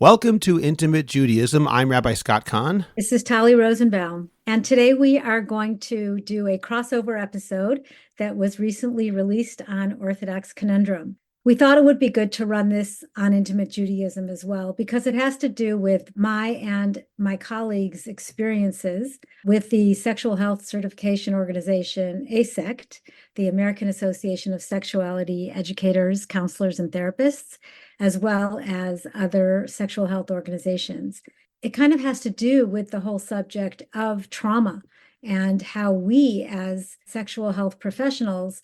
Welcome to Intimate Judaism. I'm Rabbi Scott Kahn. This is Tali Rosenbaum, and today we are going to do a crossover episode that was recently released on Orthodox Conundrum. We thought it would be good to run this on Intimate Judaism as well, because it has to do with my and my colleagues' experiences with the Sexual Health Certification Organization, AASECT, the American Association of Sexuality Educators, Counselors, and Therapists, as well as other sexual health organizations. It kind of has to do with the whole subject of trauma and how we as sexual health professionals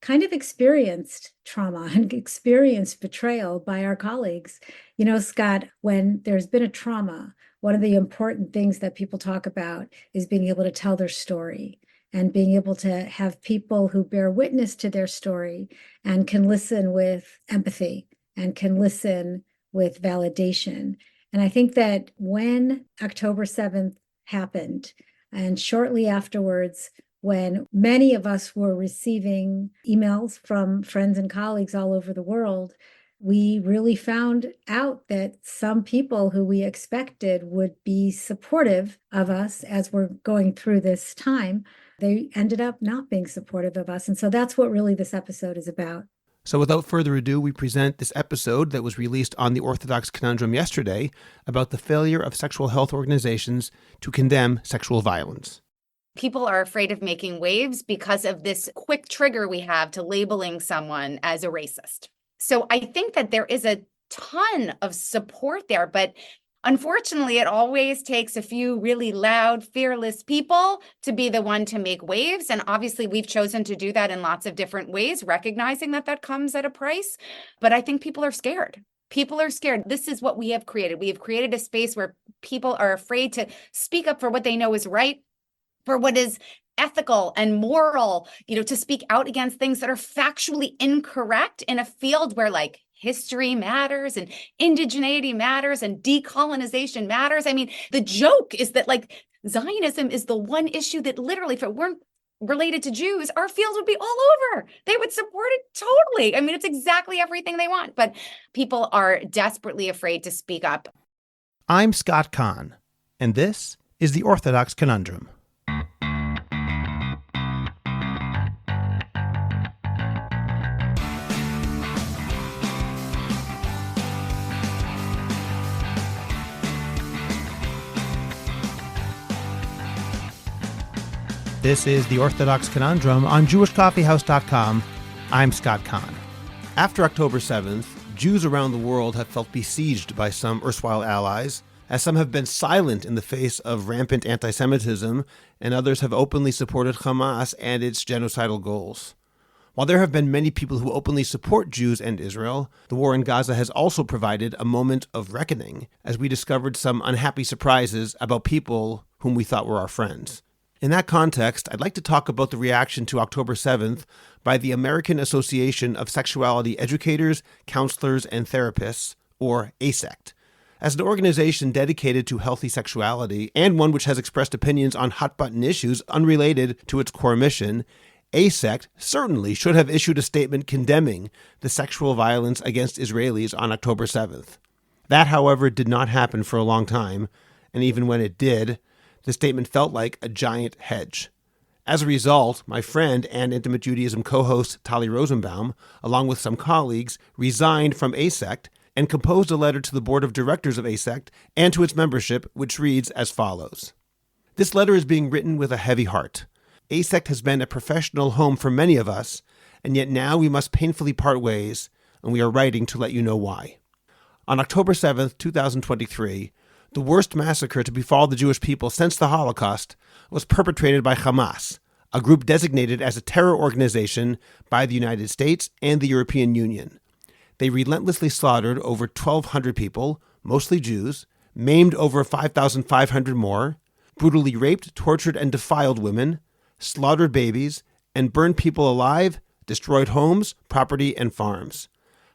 kind of experienced trauma and experienced betrayal by our colleagues. You know, Scott, when there's been a trauma, one of the important things that people talk about is being able to tell their story and being able to have people who bear witness to their story and can listen with empathy and can listen with validation. And I think that when October 7th happened, and shortly afterwards, when many of us were receiving emails from friends and colleagues all over the world, we really found out that some people who we expected would be supportive of us as we're going through this time, they ended up not being supportive of us. And so that's what really this episode is about. So without further ado, we present this episode that was released on the Orthodox Conundrum yesterday about the failure of sexual health organizations to condemn sexual violence. People are afraid of making waves because of this quick trigger we have to labeling someone as a racist. So I think that there is a ton of support there, but unfortunately, it always takes a few really loud, fearless people to be the one to make waves. And obviously, we've chosen to do that in lots of different ways, recognizing that that comes at a price. But I think people are scared. People are scared. This is what we have created. We have created a space where people are afraid to speak up for what they know is right, for what is ethical and moral, to speak out against things that are factually incorrect in a field where history matters and indigeneity matters and decolonization matters. I mean, the joke is that Zionism is the one issue that literally, if it weren't related to Jews, our field would be all over. They would support it totally. I mean, it's exactly everything they want, but people are desperately afraid to speak up. I'm Scott Kahn, and this is the Orthodox Conundrum. This is the Orthodox Conundrum on JewishCoffeehouse.com. I'm Scott Kahn. After October 7th, Jews around the world have felt besieged by some erstwhile allies, as some have been silent in the face of rampant antisemitism, and others have openly supported Hamas and its genocidal goals. While there have been many people who openly support Jews and Israel, the war in Gaza has also provided a moment of reckoning, as we discovered some unhappy surprises about people whom we thought were our friends. In that context, I'd like to talk about the reaction to October 7th by the American Association of Sexuality Educators, Counselors, and Therapists, or AASECT. As an organization dedicated to healthy sexuality, and one which has expressed opinions on hot-button issues unrelated to its core mission, AASECT certainly should have issued a statement condemning the sexual violence against Israelis on October 7th. That, however, did not happen for a long time, and even when it did, the statement felt like a giant hedge. As a result, my friend and Intimate Judaism co-host Tali Rosenbaum, along with some colleagues, resigned from AASECT and composed a letter to the board of directors of AASECT and to its membership, which reads as follows. This letter is being written with a heavy heart. AASECT has been a professional home for many of us, and yet now we must painfully part ways, and we are writing to let you know why. On October 7th, 2023, the worst massacre to befall the Jewish people since the Holocaust was perpetrated by Hamas, a group designated as a terror organization by the United States and the European Union. They relentlessly slaughtered over 1,200 people, mostly Jews, maimed over 5,500 more, brutally raped, tortured, and defiled women, slaughtered babies, and burned people alive, destroyed homes, property, and farms.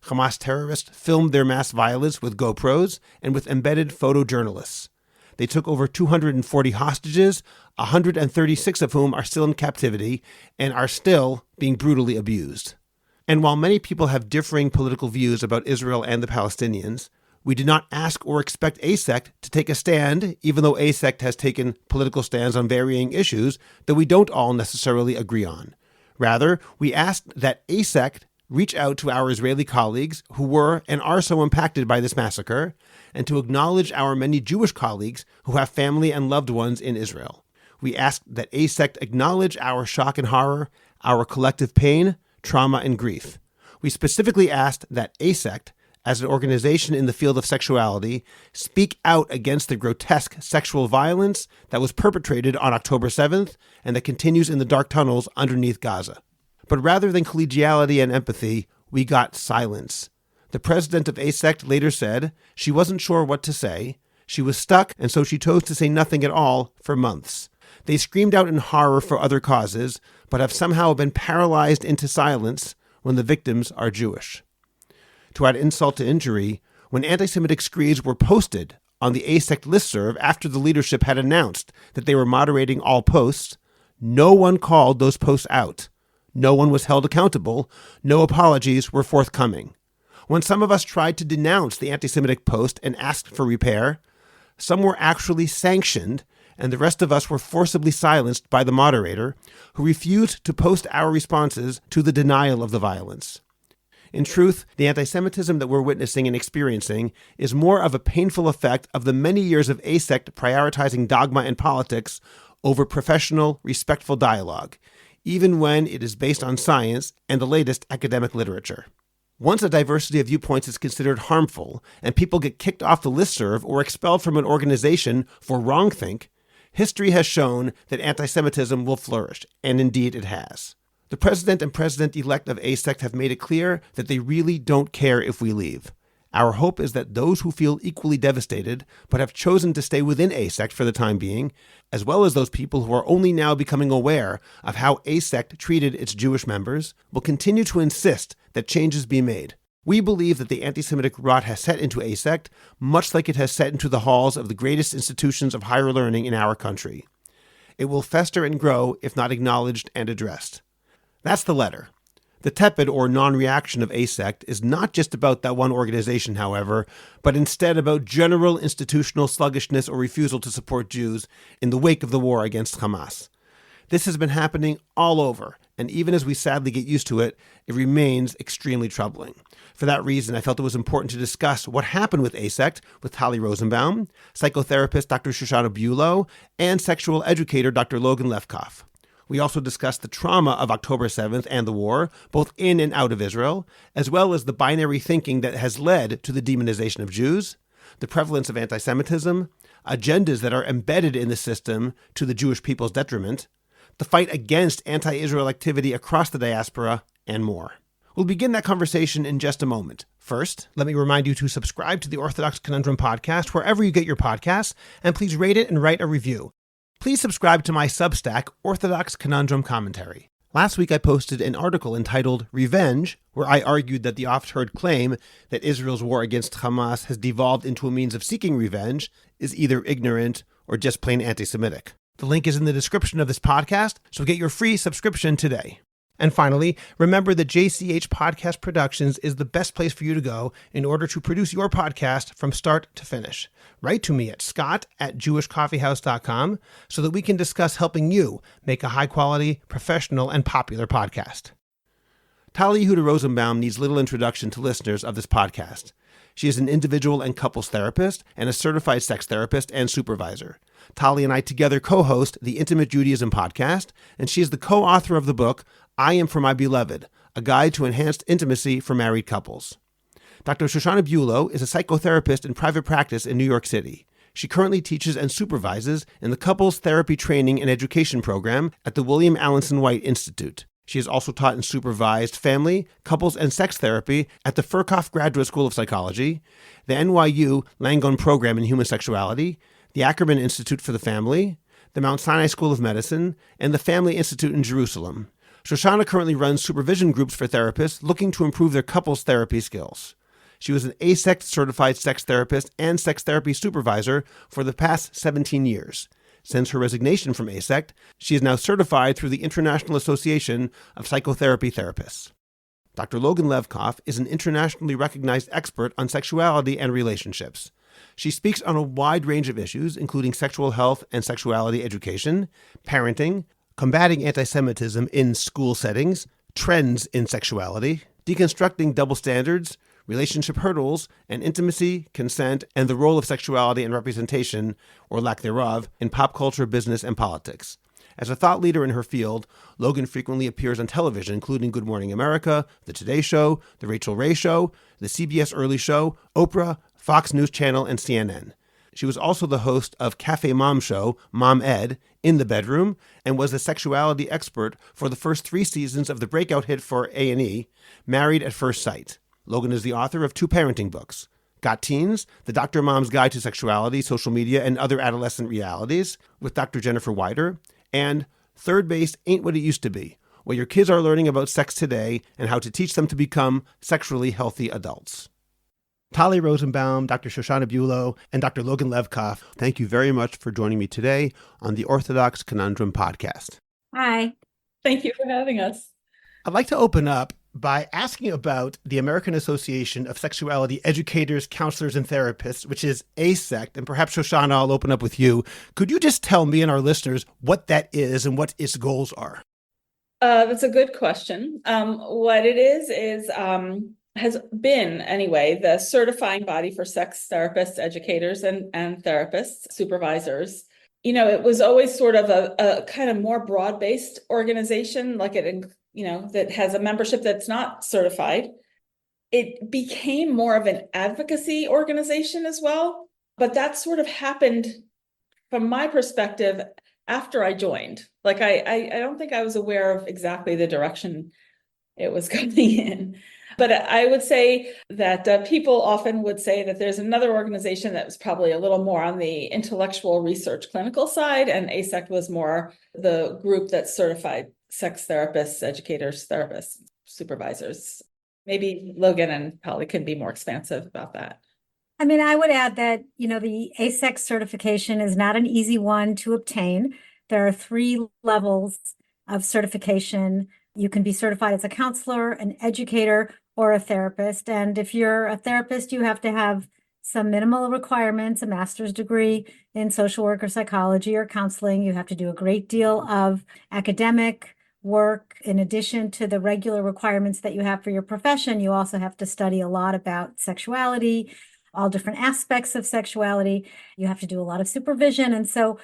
Hamas terrorists filmed their mass violence with GoPros and with embedded photojournalists. They took over 240 hostages, 136 of whom are still in captivity and are still being brutally abused. And while many people have differing political views about Israel and the Palestinians, We did not ask or expect AASECT to take a stand, even though AASECT has taken political stands on varying issues that we don't all necessarily agree on. Rather, we asked that AASECT reach out to our Israeli colleagues who were and are so impacted by this massacre, and to acknowledge our many Jewish colleagues who have family and loved ones in Israel. We asked that AASECT acknowledge our shock and horror, our collective pain, trauma, and grief. We specifically asked that AASECT, as an organization in the field of sexuality, speak out against the grotesque sexual violence that was perpetrated on October 7th and that continues in the dark tunnels underneath Gaza. But rather than collegiality and empathy, we got silence. The president of AASECT later said she wasn't sure what to say. She was stuck, and so she chose to say nothing at all for months. They screamed out in horror for other causes, but have somehow been paralyzed into silence when the victims are Jewish. To add insult to injury, when anti-Semitic screeds were posted on the AASECT listserv after the leadership had announced that they were moderating all posts, no one called those posts out. No one was held accountable. No apologies were forthcoming. When some of us tried to denounce the anti-Semitic post and asked for repair, some were actually sanctioned, and the rest of us were forcibly silenced by the moderator, who refused to post our responses to the denial of the violence. In truth, the anti-Semitism that we're witnessing and experiencing is more of a painful effect of the many years of AASECT prioritizing dogma and politics over professional, respectful dialogue, even when it is based on science and the latest academic literature. Once a diversity of viewpoints is considered harmful and people get kicked off the listserv or expelled from an organization for wrongthink, history has shown that anti-Semitism will flourish, and indeed it has. The president and president-elect of AASECT have made it clear that they really don't care if we leave. Our hope is that those who feel equally devastated but have chosen to stay within AASECT for the time being, as well as those people who are only now becoming aware of how AASECT treated its Jewish members, will continue to insist that changes be made. We believe that the anti-Semitic rot has set into AASECT, much like it has set into the halls of the greatest institutions of higher learning in our country. It will fester and grow if not acknowledged and addressed. That's the letter. The tepid or non-reaction of AASECT is not just about that one organization, however, but instead about general institutional sluggishness or refusal to support Jews in the wake of the war against Hamas. This has been happening all over, and even as we sadly get used to it, it remains extremely troubling. For that reason, I felt it was important to discuss what happened with AASECT with Tali Rosenbaum, psychotherapist Dr. Shoshana Bulow, and sexual educator Dr. Logan Lefkoff. We also discussed the trauma of October 7th and the war, both in and out of Israel, as well as the binary thinking that has led to the demonization of Jews, the prevalence of anti-Semitism, agendas that are embedded in the system to the Jewish people's detriment, the fight against anti-Israel activity across the diaspora, and more. We'll begin that conversation in just a moment. First, let me remind you to subscribe to the Orthodox Conundrum podcast wherever you get your podcasts, and please rate it and write a review. Please subscribe to my Substack, Orthodox Conundrum Commentary. Last week I posted an article entitled Revenge, where I argued that the oft-heard claim that Israel's war against Hamas has devolved into a means of seeking revenge is either ignorant or just plain anti-Semitic. The link is in the description of this podcast, so get your free subscription today. And finally, remember that JCH Podcast Productions is the best place for you to go in order to produce your podcast from start to finish. Write to me at scott@jewishcoffeehouse.com so that we can discuss helping you make a high-quality, professional, and popular podcast. Tali Yehuda Rosenbaum needs little introduction to listeners of this podcast. She is an individual and couples therapist and a certified sex therapist and supervisor. Tali and I together co-host the Intimate Judaism podcast, and she is the co-author of the book, I Am For My Beloved, a guide to enhanced intimacy for married couples. Dr. Shoshana Bulow is a psychotherapist in private practice in New York City. She currently teaches and supervises in the Couples Therapy Training and Education Program at the William Alanson White Institute. She has also taught and supervised family, couples, and sex therapy at the Furkoff Graduate School of Psychology, the NYU Langone Program in Human Sexuality, the Ackerman Institute for the Family, the Mount Sinai School of Medicine, and the Family Institute in Jerusalem. Shoshana currently runs supervision groups for therapists looking to improve their couples therapy skills. She was an AASECT certified sex therapist and sex therapy supervisor for the past 17 years. Since her resignation from AASECT, she is now certified through the International Association of Psychotherapy Therapists. Dr. Logan Levkoff is an internationally recognized expert on sexuality and relationships. She speaks on a wide range of issues, including sexual health and sexuality education, parenting, combating antisemitism in school settings, trends in sexuality, deconstructing double standards, relationship hurdles, and intimacy, consent, and the role of sexuality and representation, or lack thereof, in pop culture, business, and politics. As a thought leader in her field, Logan frequently appears on television, including Good Morning America, The Today Show, The Rachel Ray Show, The CBS Early Show, Oprah, Fox News Channel, and CNN. She was also the host of Cafe Mom Show, Mom Ed, In the Bedroom, and was the sexuality expert for the first 3 seasons of the breakout hit for A&E, Married at First Sight. Logan is the author of 2 parenting books, Got Teens, The Dr. Mom's Guide to Sexuality, Social Media, and Other Adolescent Realities, with Dr. Jennifer Wider, and Third Base Ain't What It Used to Be, where your kids are learning about sex today and how to teach them to become sexually healthy adults. Tali Rosenbaum, Dr. Shoshana Bulow, and Dr. Logan Levkoff, thank you very much for joining me today on the Orthodox Conundrum podcast. Hi. Thank you for having us. I'd like to open up by asking about the American Association of Sexuality Educators, Counselors, and Therapists, which is AASECT, and perhaps, Shoshana, I'll open up with you. Could you just tell me and our listeners what that is and what its goals are? That's a good question. What it is has been, anyway, the certifying body for sex therapists, educators, and therapists, supervisors. You know, it was always sort of a kind of more broad-based organization, like that has a membership that's not certified. It became more of an advocacy organization as well, but that sort of happened from my perspective after I joined. Like I don't think I was aware of exactly the direction it was going in. But I would say that people often would say that there's another organization that was probably a little more on the intellectual research clinical side, and AASECT was more the group that certified sex therapists, educators, therapists, supervisors. Maybe Logan and Polly can be more expansive about that. I mean, I would add that, the AASECT certification is not an easy one to obtain. There are 3 levels of certification. You can be certified as a counselor, an educator, or a therapist. And if you're a therapist, you have to have some minimal requirements, a master's degree in social work or psychology or counseling. You have to do a great deal of academic work. In addition to the regular requirements that you have for your profession, you also have to study a lot about sexuality, all different aspects of sexuality. You have to do a lot of supervision. And so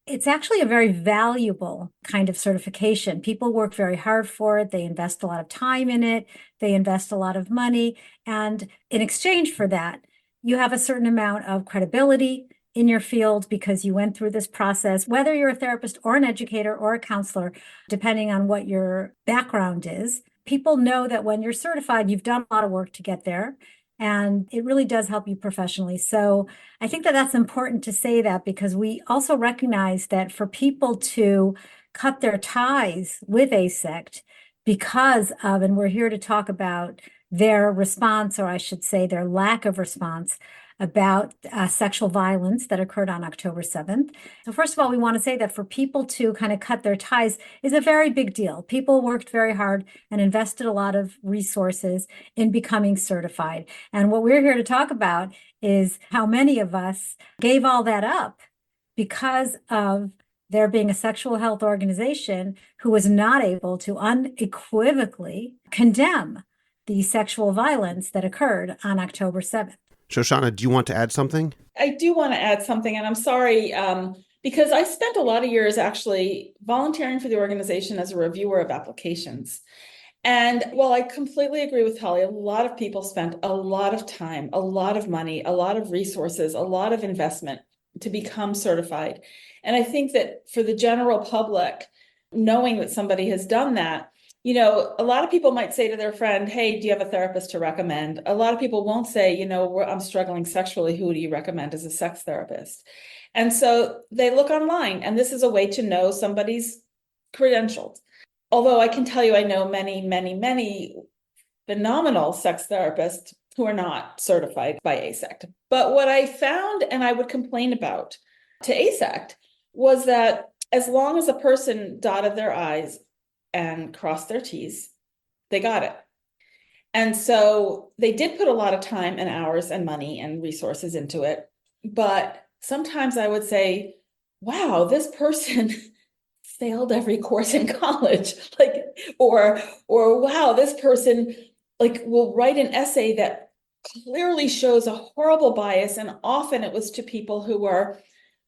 it's actually a very valuable kind of certification. People work very hard for it. They invest a lot of time in it. They invest a lot of money. And in exchange for that, you have a certain amount of credibility in your field because you went through this process, whether you're a therapist or an educator or a counselor, depending on what your background is. People know that when you're certified, you've done a lot of work to get there. And it really does help you professionally. So I think that that's important to say that because we also recognize that for people to cut their ties with AASECT because of, and we're here to talk about their response, or I should say their lack of response about sexual violence that occurred on October 7th. So first of all, we want to say that for people to kind of cut their ties is a very big deal. People worked very hard and invested a lot of resources in becoming certified. And what we're here to talk about is how many of us gave all that up because of there being a sexual health organization who was not able to unequivocally condemn the sexual violence that occurred on October 7th. Shoshana, do you want to add something? I do want to add something, and I'm sorry, because I spent a lot of years actually volunteering for the organization as a reviewer of applications. And while I completely agree with Holly, a lot of people spent a lot of time, a lot of money, a lot of resources, a lot of investment to become certified. And I think that for the general public, knowing that somebody has done that, a lot of people might say to their friend, hey, do you have a therapist to recommend? A lot of people won't say, I'm struggling sexually. Who do you recommend as a sex therapist? And so they look online, and this is a way to know somebody's credentials. Although I can tell you, I know many, many, many phenomenal sex therapists who are not certified by AASECT. But what I found, and I would complain about to AASECT, was that as long as a person dotted their I's and crossed their T's, they got it. And so they did put a lot of time and hours and money and resources into it. But sometimes I would say, wow, this person failed every course in college. Or wow, this person will write an essay that clearly shows a horrible bias. And often it was to people who were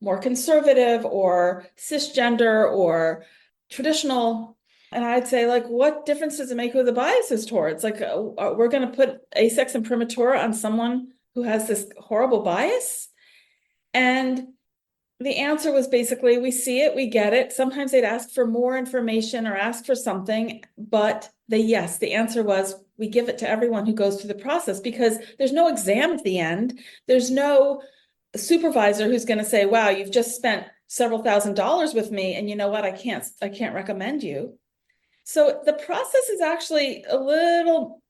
more conservative or cisgender or traditional. And I'd say, what difference does it make who the bias is towards? We're going to put AASECT imprimatur on someone who has this horrible bias? And the answer was basically, we see it, we get it. Sometimes they'd ask for more information or ask for something, but the answer was, we give it to everyone who goes through the process, because there's no exam at the end. There's no supervisor who's going to say, wow, you've just spent several $1,000s with me, and you know what, I can't recommend you. So the process is actually a little,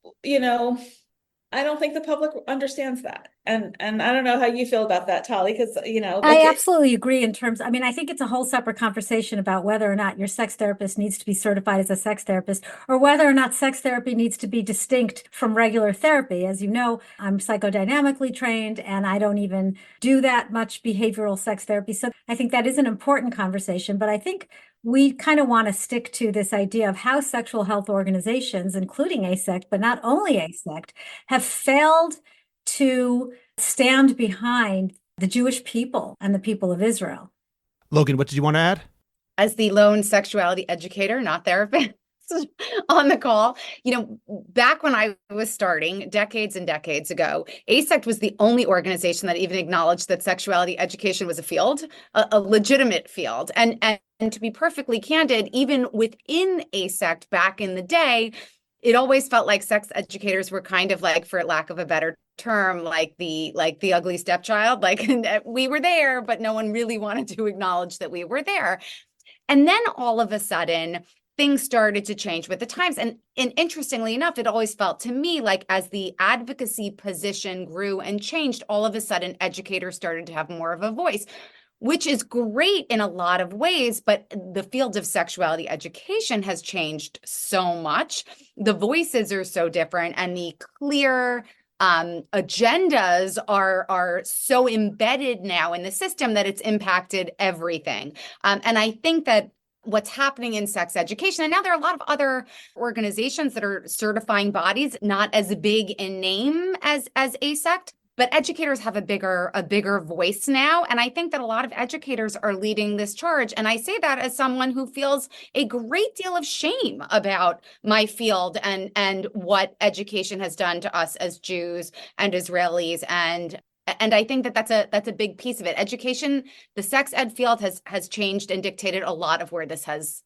I don't think the public understands that. And I don't know how you feel about that, Tali, because, I absolutely agree I think it's a whole separate conversation about whether or not your sex therapist needs to be certified as a sex therapist, or whether or not sex therapy needs to be distinct from regular therapy. As you know, I'm psychodynamically trained, and I don't even do that much behavioral sex therapy. So I think that is an important conversation, but I think we kind of want to stick to this idea of how sexual health organizations, including AASECT, but not only AASECT, have failed to stand behind the Jewish people and the people of Israel. Logan, what did you want to add? As the lone sexuality educator, not therapist, on the call, back when I was starting decades and decades ago, AASECT was the only organization that even acknowledged that sexuality education was a field, a legitimate field. And to be perfectly candid, even within AASECT back in the day, it always felt like sex educators were kind of for lack of a better term, like the ugly stepchild. We were there, but no one really wanted to acknowledge that we were there. And then all of a sudden, things started to change with the times. And interestingly enough, it always felt to me like as the advocacy position grew and changed, all of a sudden educators started to have more of a voice, which is great in a lot of ways, but the field of sexuality education has changed so much. The voices are so different, and the clear agendas are so embedded now in the system that it's impacted everything. And I think that what's happening in sex education, and now there are a lot of other organizations that are certifying bodies, not as big in name as AASECT, but educators have a bigger voice now. And I think that a lot of educators are leading this charge. And I say that as someone who feels a great deal of shame about my field and what education has done to us as Jews and Israelis. And I think that that's a big piece of it. Education, the sex ed field has changed and dictated a lot of where this has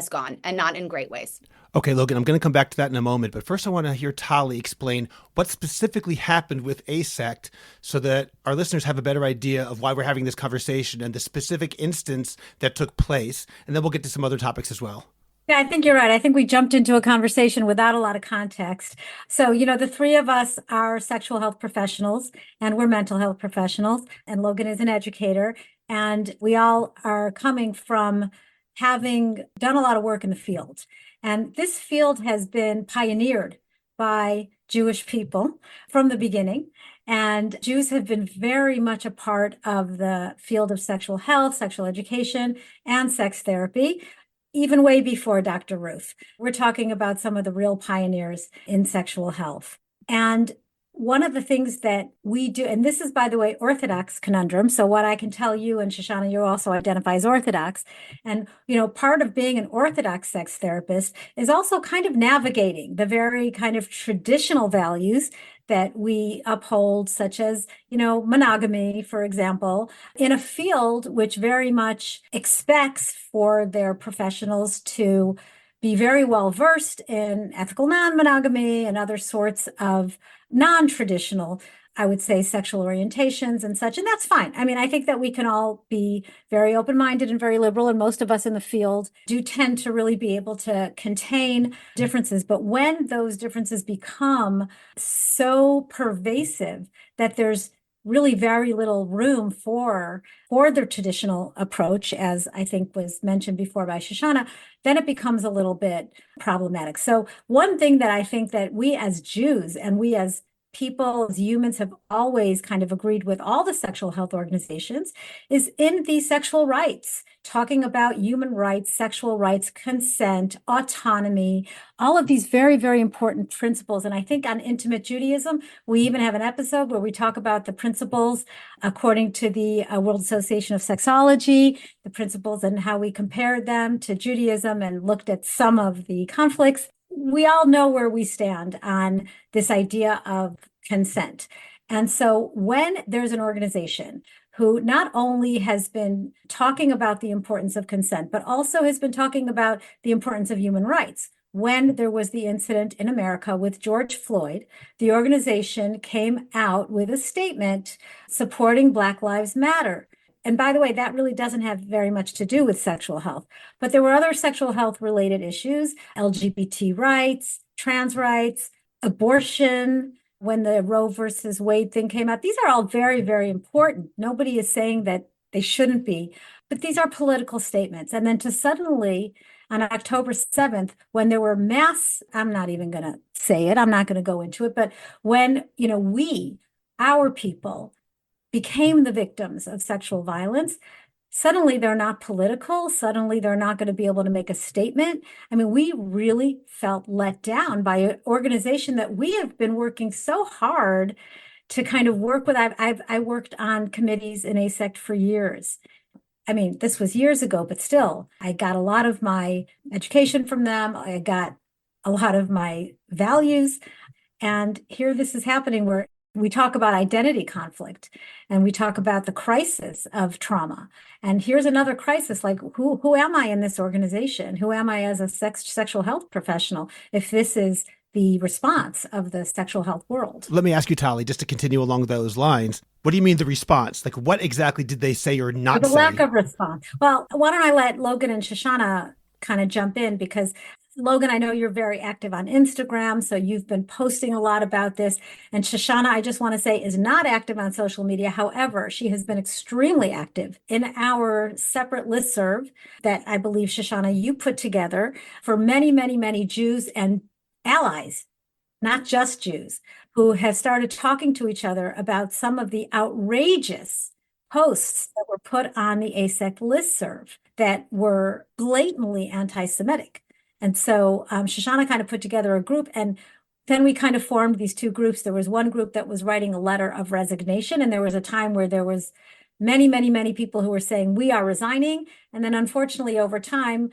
gone, and not in great ways. Okay, Logan, I'm going to come back to that in a moment, but first I want to hear Tali explain what specifically happened with AASECT so that our listeners have a better idea of why we're having this conversation and the specific instance that took place, and then we'll get to some other topics as well. Yeah, I think you're right. I think we jumped into a conversation without a lot of context. So, the three of us are sexual health professionals, and we're mental health professionals, and Logan is an educator, and we all are coming from having done a lot of work in the field. And this field has been pioneered by Jewish people from the beginning. And Jews have been very much a part of the field of sexual health, sexual education, and sex therapy, even way before Dr. Ruth. We're talking about some of the real pioneers in sexual health. And one of the things that we do, and this is, by the way, Orthodox conundrum. So what I can tell you, and Shoshana, you also identify as Orthodox. And, part of being an Orthodox sex therapist is also kind of navigating the very kind of traditional values that we uphold, such as, monogamy, for example, in a field which very much expects for their professionals to be very well versed in ethical non-monogamy and other sorts of non-traditional, I would say, sexual orientations and such. And that's fine. I mean, I think that we can all be very open-minded and very liberal, and most of us in the field do tend to really be able to contain differences. But when those differences become so pervasive that there's really very little room for the traditional approach, as I think was mentioned before by Shoshana, then it becomes a little bit problematic. So one thing that I think that we as Jews and we as people, as humans, have always kind of agreed with all the sexual health organizations is in the sexual rights, talking about human rights, sexual rights, consent, autonomy, all of these very, very important principles. And I think on Intimate Judaism, we even have an episode where we talk about the principles according to the World Association of Sexuality, the principles and how we compared them to Judaism and looked at some of the conflicts. We all know where we stand on this idea of consent. And so when there's an organization who not only has been talking about the importance of consent, but also has been talking about the importance of human rights, when there was the incident in America with George Floyd, the organization came out with a statement supporting Black Lives Matter. And by the way, that really doesn't have very much to do with sexual health, but there were other sexual health related issues, LGBT rights, trans rights, abortion, when the Roe versus Wade thing came out. These are all very, very important. Nobody is saying that they shouldn't be, but these are political statements. And then to suddenly, on October 7th, when there were mass, I'm not even going to say it, I'm not going to go into it, but when, our people became the victims of sexual violence, suddenly they're not political. Suddenly they're not going to be able to make a statement. I mean, we really felt let down by an organization that we have been working so hard to kind of work with. I worked on committees in AASECT for years. I mean, this was years ago, but still, I got a lot of my education from them. I got a lot of my values. And here this is happening where we talk about identity conflict and we talk about the crisis of trauma. And here's another crisis, like who am I in this organization? Who am I as a sexual health professional if this is the response of the sexual health world? Let me ask you, Tali, just to continue along those lines. What do you mean the response? Like, what exactly did they say or not say? The lack of response. Well, why don't I let Logan and Shoshana kind of jump in, because Logan, I know you're very active on Instagram, so you've been posting a lot about this. And Shoshana, I just want to say, is not active on social media. However, she has been extremely active in our separate listserv that I believe, Shoshana, you put together for many, many, many Jews and allies, not just Jews, who have started talking to each other about some of the outrageous posts that were put on the AASECT listserv that were blatantly anti-Semitic. And so Shoshana kind of put together a group, and then we kind of formed these two groups. There was one group that was writing a letter of resignation, and there was a time where there was many, many, many people who were saying, we are resigning. And then unfortunately, over time,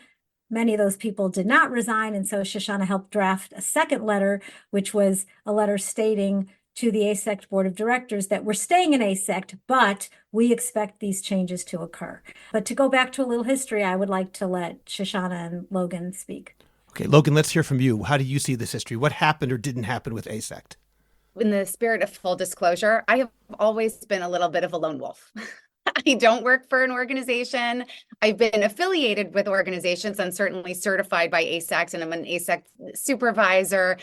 many of those people did not resign. And so Shoshana helped draft a second letter, which was a letter stating to the AASECT board of directors that we're staying in AASECT, but we expect these changes to occur. But to go back to a little history, I would like to let Shoshana and Logan speak. Okay, Logan, let's hear from you. How do you see this history? What happened or didn't happen with AASECT? In the spirit of full disclosure, I have always been a little bit of a lone wolf. I don't work for an organization. I've been affiliated with organizations and certainly certified by AASECT, and I'm an AASECT supervisor.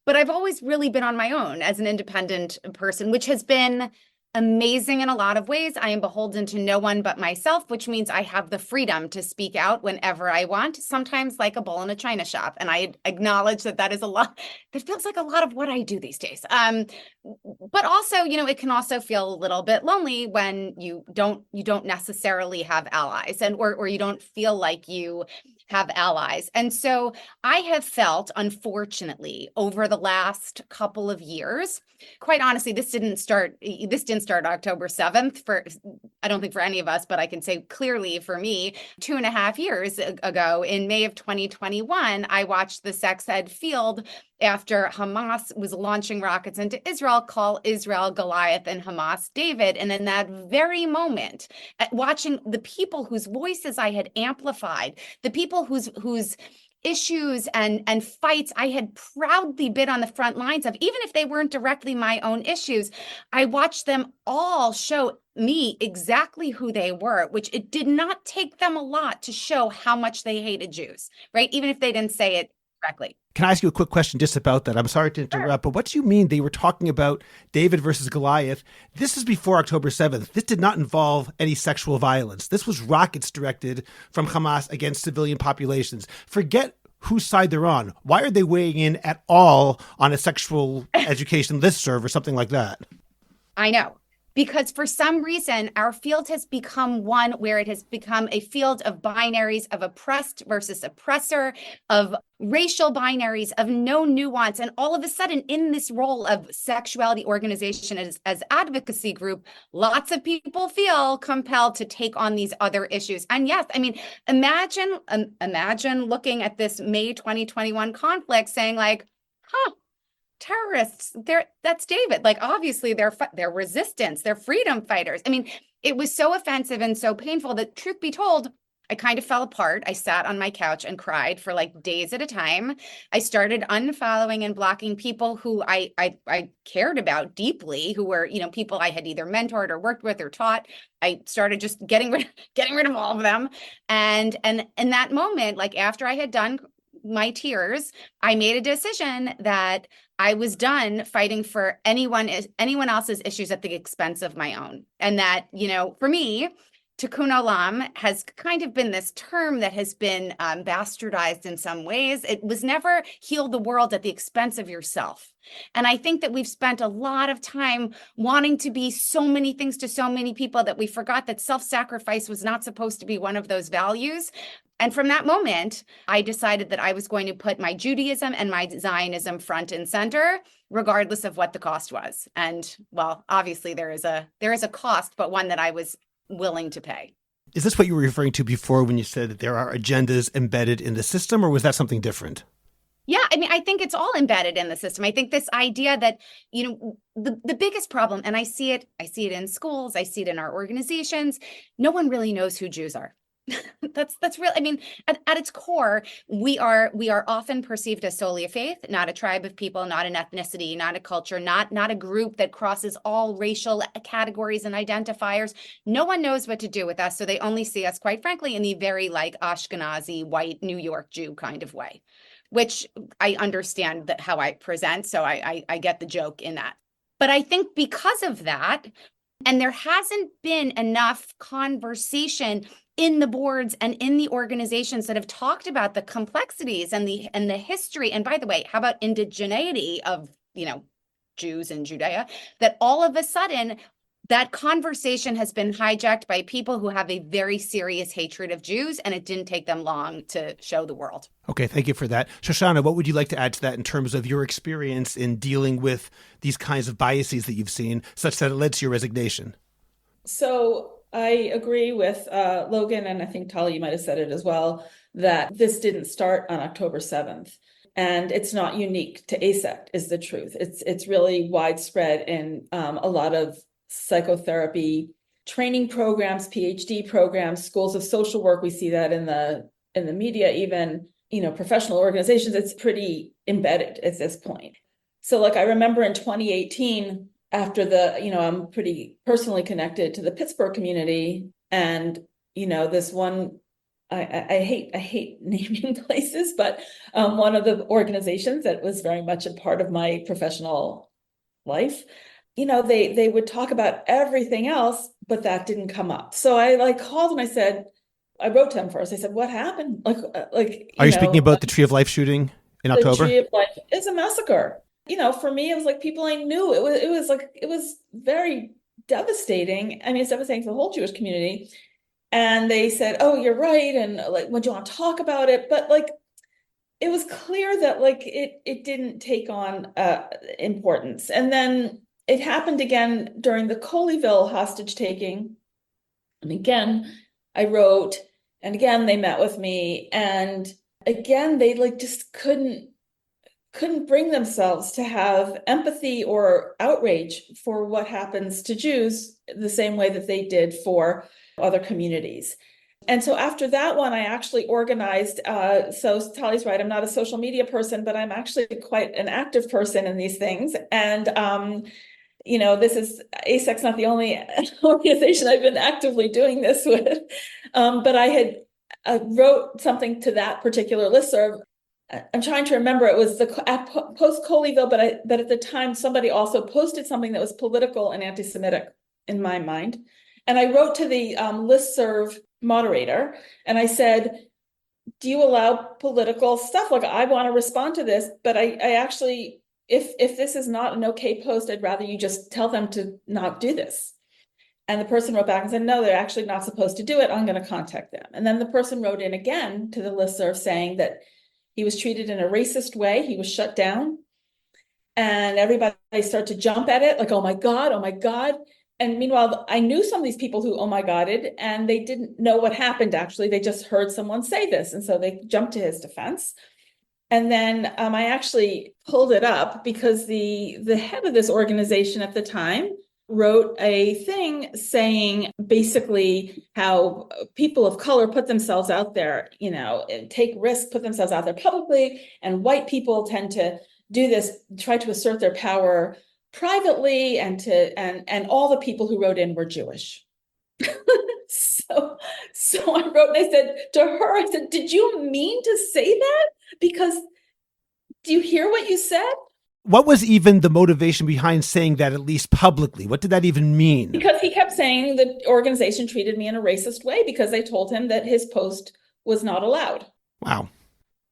But I've always really been on my own as an independent person, which has been amazing in a lot of ways. I am beholden to no one but myself, which means I have the freedom to speak out whenever I want, sometimes like a bull in a china shop. And I acknowledge that that is a lot, that feels like a lot of what I do these days. But also, it can also feel a little bit lonely when you don't necessarily have allies, and or you don't feel like you have allies. And so I have felt, unfortunately, over the last couple of years, quite honestly, this didn't start October 7th I don't think for any of us, but I can say clearly for me, 2.5 years ago in May of 2021, I watched the sex ed field after Hamas was launching rockets into Israel, call Israel Goliath and Hamas David. And in that very moment, watching the people whose voices I had amplified, the people whose issues and fights I had proudly been on the front lines of, even if they weren't directly my own issues, I watched them all show me exactly who they were, which it did not take them a lot to show how much they hated Jews, right? Even if they didn't say it Correctly. Can I ask you a quick question just about that? I'm sorry to interrupt, but what do you mean they were talking about David versus Goliath? This is before October 7th. This did not involve any sexual violence. This was rockets directed from Hamas against civilian populations. Forget whose side they're on. Why are they weighing in at all on a sexual education listserv or something like that? I know. Because for some reason, our field has become one where it has become a field of binaries, of oppressed versus oppressor, of racial binaries, of no nuance. And all of a sudden, in this role of sexuality organization as advocacy group, lots of people feel compelled to take on these other issues. And yes, I mean, imagine looking at this May 2021 conflict saying like, terrorists, that's David. Like, obviously they're resistance, they're freedom fighters. I mean, it was so offensive and so painful that, truth be told, I kind of fell apart. I sat on my couch and cried for like days at a time. I started unfollowing and blocking people who I cared about deeply, who were, people I had either mentored or worked with or taught. I started just getting rid of all of them. And in that moment, like after I had done my tears, I made a decision that I was done fighting for anyone else's issues at the expense of my own. And that, for me, tikkun olam has kind of been this term that has been bastardized in some ways. It was never heal the world at the expense of yourself. And I think that we've spent a lot of time wanting to be so many things to so many people that we forgot that self-sacrifice was not supposed to be one of those values. And from that moment, I decided that I was going to put my Judaism and my Zionism front and center, regardless of what the cost was. And well, obviously there is a cost, but one that I was willing to pay. Is this what you were referring to before when you said that there are agendas embedded in the system, or was that something different? Yeah, I mean, I think it's all embedded in the system. I think this idea that, the biggest problem, and I see it in schools, I see it in our organizations, no one really knows who Jews are. That's real. I mean, at its core, we are often perceived as solely a faith, not a tribe of people, not an ethnicity, not a culture, not a group that crosses all racial categories and identifiers. No one knows what to do with us, so they only see us, quite frankly, in the very like Ashkenazi, white New York Jew kind of way, which I understand that how I present, so I get the joke in that. But I think because of that, and there hasn't been enough conversation in the boards and in the organizations that have talked about the complexities and the history. And by the way, how about indigeneity of, Jews in Judea, that all of a sudden that conversation has been hijacked by people who have a very serious hatred of Jews, and it didn't take them long to show the world. Okay, thank you for that. Shoshana, what would you like to add to that in terms of your experience in dealing with these kinds of biases that you've seen, such that it led to your resignation? So I agree with Logan, and I think Tali, you might have said it as well, that this didn't start on October 7th. And it's not unique to AASECT, is the truth. It's really widespread in a lot of psychotherapy training programs, PhD programs, schools of social work. We see that in the media, even, professional organizations. It's pretty embedded at this point. So like I remember in 2018, after I'm pretty personally connected to the Pittsburgh community, and this one, I hate naming places, but one of the organizations that was very much a part of my professional life, they would talk about everything else, but that didn't come up. So I called and I wrote to him first. I said, "What happened?" Are you speaking about the Tree of Life shooting in October? The Tree of Life is a massacre. For me, it was like people I knew. It was very devastating. I mean, it's devastating for the whole Jewish community. And they said, "Oh, you're right." And when do you want to talk about it? But it was clear that it didn't take on importance. And then it happened again during the Colleyville hostage taking. And again, I wrote, and again, they met with me. And again, they just couldn't bring themselves to have empathy or outrage for what happens to Jews the same way that they did for other communities. And so after that one, I actually organized, so Tali's right, I'm not a social media person, but I'm actually quite an active person in these things. And, this is, AASECT's not the only organization I've been actively doing this with, but I wrote something to that particular listserv I'm trying to remember, it was the post Colleyville, but at the time somebody also posted something that was political and anti-Semitic in my mind. And I wrote to the listserv moderator and I said, do you allow political stuff? Like, I want to respond to this, but I actually, if this is not an okay post, I'd rather you just tell them to not do this. And the person wrote back and said, no, they're actually not supposed to do it. I'm going to contact them. And then the person wrote in again to the listserv saying that he was treated in a racist way. He was shut down. And everybody started to jump at it, like, oh my God, oh my God. And meanwhile, I knew some of these people who, oh my God-ed, and they didn't know what happened, actually. They just heard someone say this. And so they jumped to his defense. And then I actually pulled it up because the head of this organization at the time wrote a thing saying basically how people of color put themselves out there, take risks, put themselves out there publicly, and white people tend to do this, try to assert their power privately, and all the people who wrote in were Jewish. So I wrote and I said to her, I said, did you mean to say that? Because do you hear what you said? What was even the motivation behind saying that, at least publicly? What did that even mean? Because he kept saying the organization treated me in a racist way because they told him that his post was not allowed. Wow.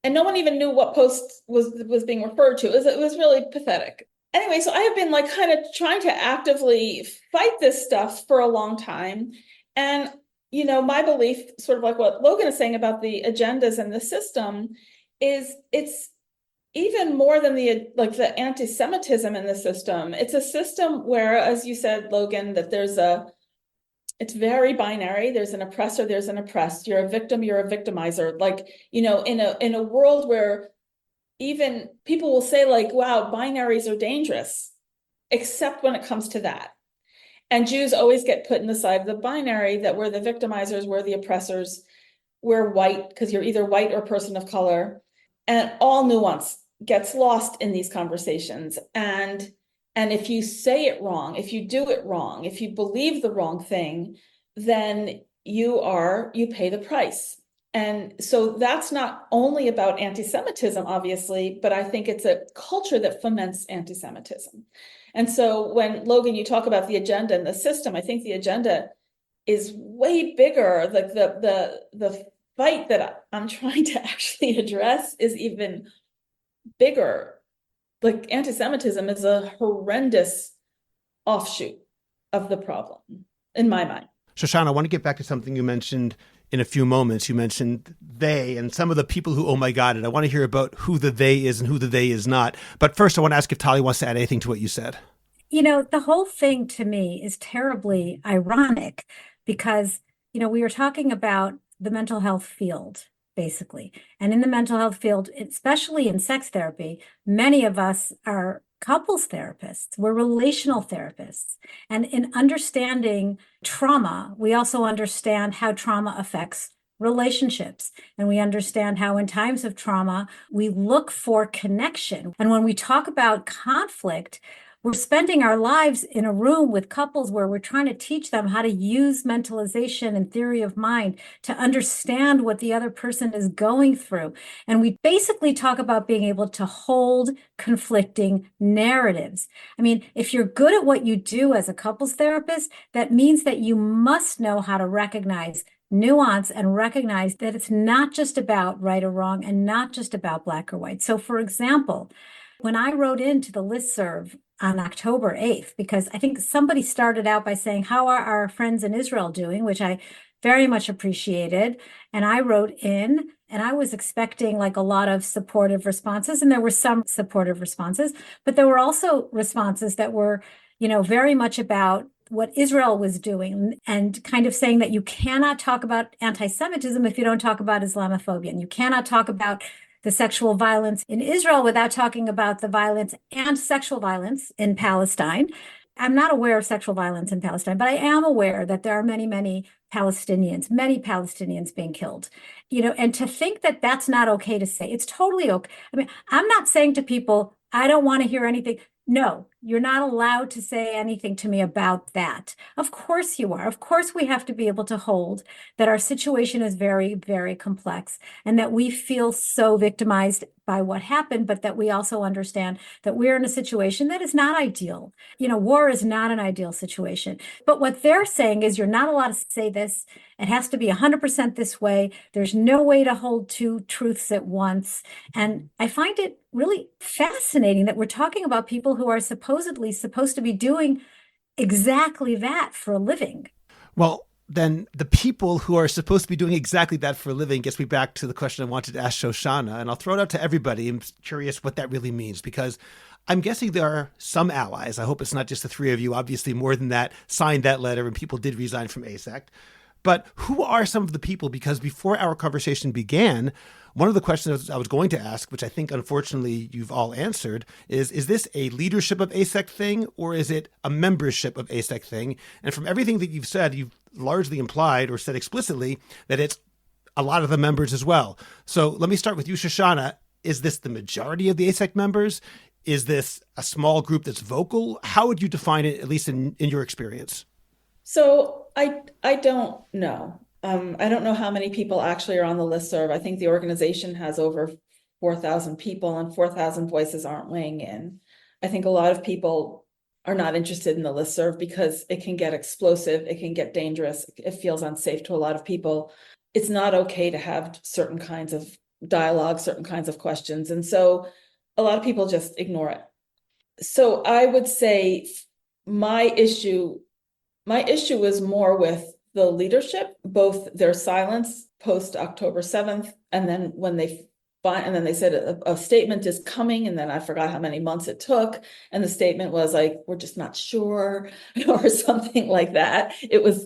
And no one even knew what post was being referred to. It was really pathetic. Anyway, so I have been like kind of trying to actively fight this stuff for a long time. And, my belief, sort of like what Logan is saying about the agendas and the system, is it's even more than the anti-Semitism in the system. It's a system where, as you said, Logan, that it's very binary. There's an oppressor, there's an oppressed. You're a victim, you're a victimizer. Like, in a world where even people will say, like, wow, binaries are dangerous, except when it comes to that. And Jews always get put in the side of the binary, that we're the victimizers, we're the oppressors, we're white, because you're either white or a person of color. And all nuance gets lost in these conversations. And if you say it wrong, if you do it wrong, if you believe the wrong thing, then you pay the price. And so that's not only about anti-Semitism, obviously, but I think it's a culture that foments anti-Semitism. And so when, Logan, you talk about the agenda and the system, I think the agenda is way bigger. Like the fight that I'm trying to actually address is even bigger. Like, anti-Semitism is a horrendous offshoot of the problem, in my mind. Shoshana, I want to get back to something you mentioned in a few moments. You mentioned they and some of the people who, oh my God, and I want to hear about who the they is and who the they is not. But first, I want to ask if Tali wants to add anything to what you said. The whole thing to me is terribly ironic because, we were talking about the mental health field, basically. And in the mental health field, especially in sex therapy, many of us are couples therapists, we're relational therapists. And in understanding trauma, we also understand how trauma affects relationships. And we understand how in times of trauma, we look for connection. And when we talk about conflict, we're spending our lives in a room with couples where we're trying to teach them how to use mentalization and theory of mind to understand what the other person is going through. And we basically talk about being able to hold conflicting narratives. I mean, if you're good at what you do as a couples therapist, that means that you must know how to recognize nuance and recognize that it's not just about right or wrong and not just about black or white. So, for example, when I wrote into the listserv on October 8th, because I think somebody started out by saying, how are our friends in Israel doing? Which I very much appreciated. And I wrote in, and I was expecting like a lot of supportive responses. And there were some supportive responses, but there were also responses that were, very much about what Israel was doing and kind of saying that you cannot talk about anti-Semitism if you don't talk about Islamophobia. And you cannot talk about the sexual violence in Israel without talking about the violence and sexual violence in Palestine. I'm not aware of sexual violence in Palestine, but I am aware that there are many, many Palestinians being killed, and to think that that's not okay to say, it's totally okay. I mean, I'm not saying to people, I don't want to hear anything. No, You're not allowed to say anything to me about that. Of course you are. Of course we have to be able to hold that our situation is very, very complex and that we feel so victimized by what happened, but that we also understand that we're in a situation that is not ideal. War is not an ideal situation. But what they're saying is you're not allowed to say this. It has to be 100% this way. There's no way to hold two truths at once. And I find it really fascinating that we're talking about people who are supposedly supposed to be doing exactly that for a living. Well, then the people who are supposed to be doing exactly that for a living gets me back to the question I wanted to ask Shoshana, and I'll throw it out to everybody. I'm curious what that really means, because I'm guessing there are some allies. I hope it's not just the three of you. Obviously, more than that signed that letter, and people did resign from AASECT. But who are some of the people? Because before our conversation began, one of the questions I was going to ask, which I think unfortunately you've all answered, is this a leadership of AASECT thing, or is it a membership of AASECT thing? And from everything that you've said, you've largely implied or said explicitly that it's a lot of the members as well. So let me start with you, Shoshana. Is this the majority of the AASECT members? Is this a small group that's vocal? How would you define it, at least in your experience? So I don't know. I don't know how many people actually are on the listserv. I think the organization has over 4,000 people, and 4,000 voices aren't weighing in. I think a lot of people are not interested in the listserv because it can get explosive, it can get dangerous, it feels unsafe to a lot of people. It's not okay to have certain kinds of dialogue, certain kinds of questions. And so a lot of people just ignore it. So I would say my issue is more with the leadership, both their silence post October 7th, and then when they said a statement is coming, and then I forgot how many months it took, and the statement was like, we're just not sure, or something like that. It was,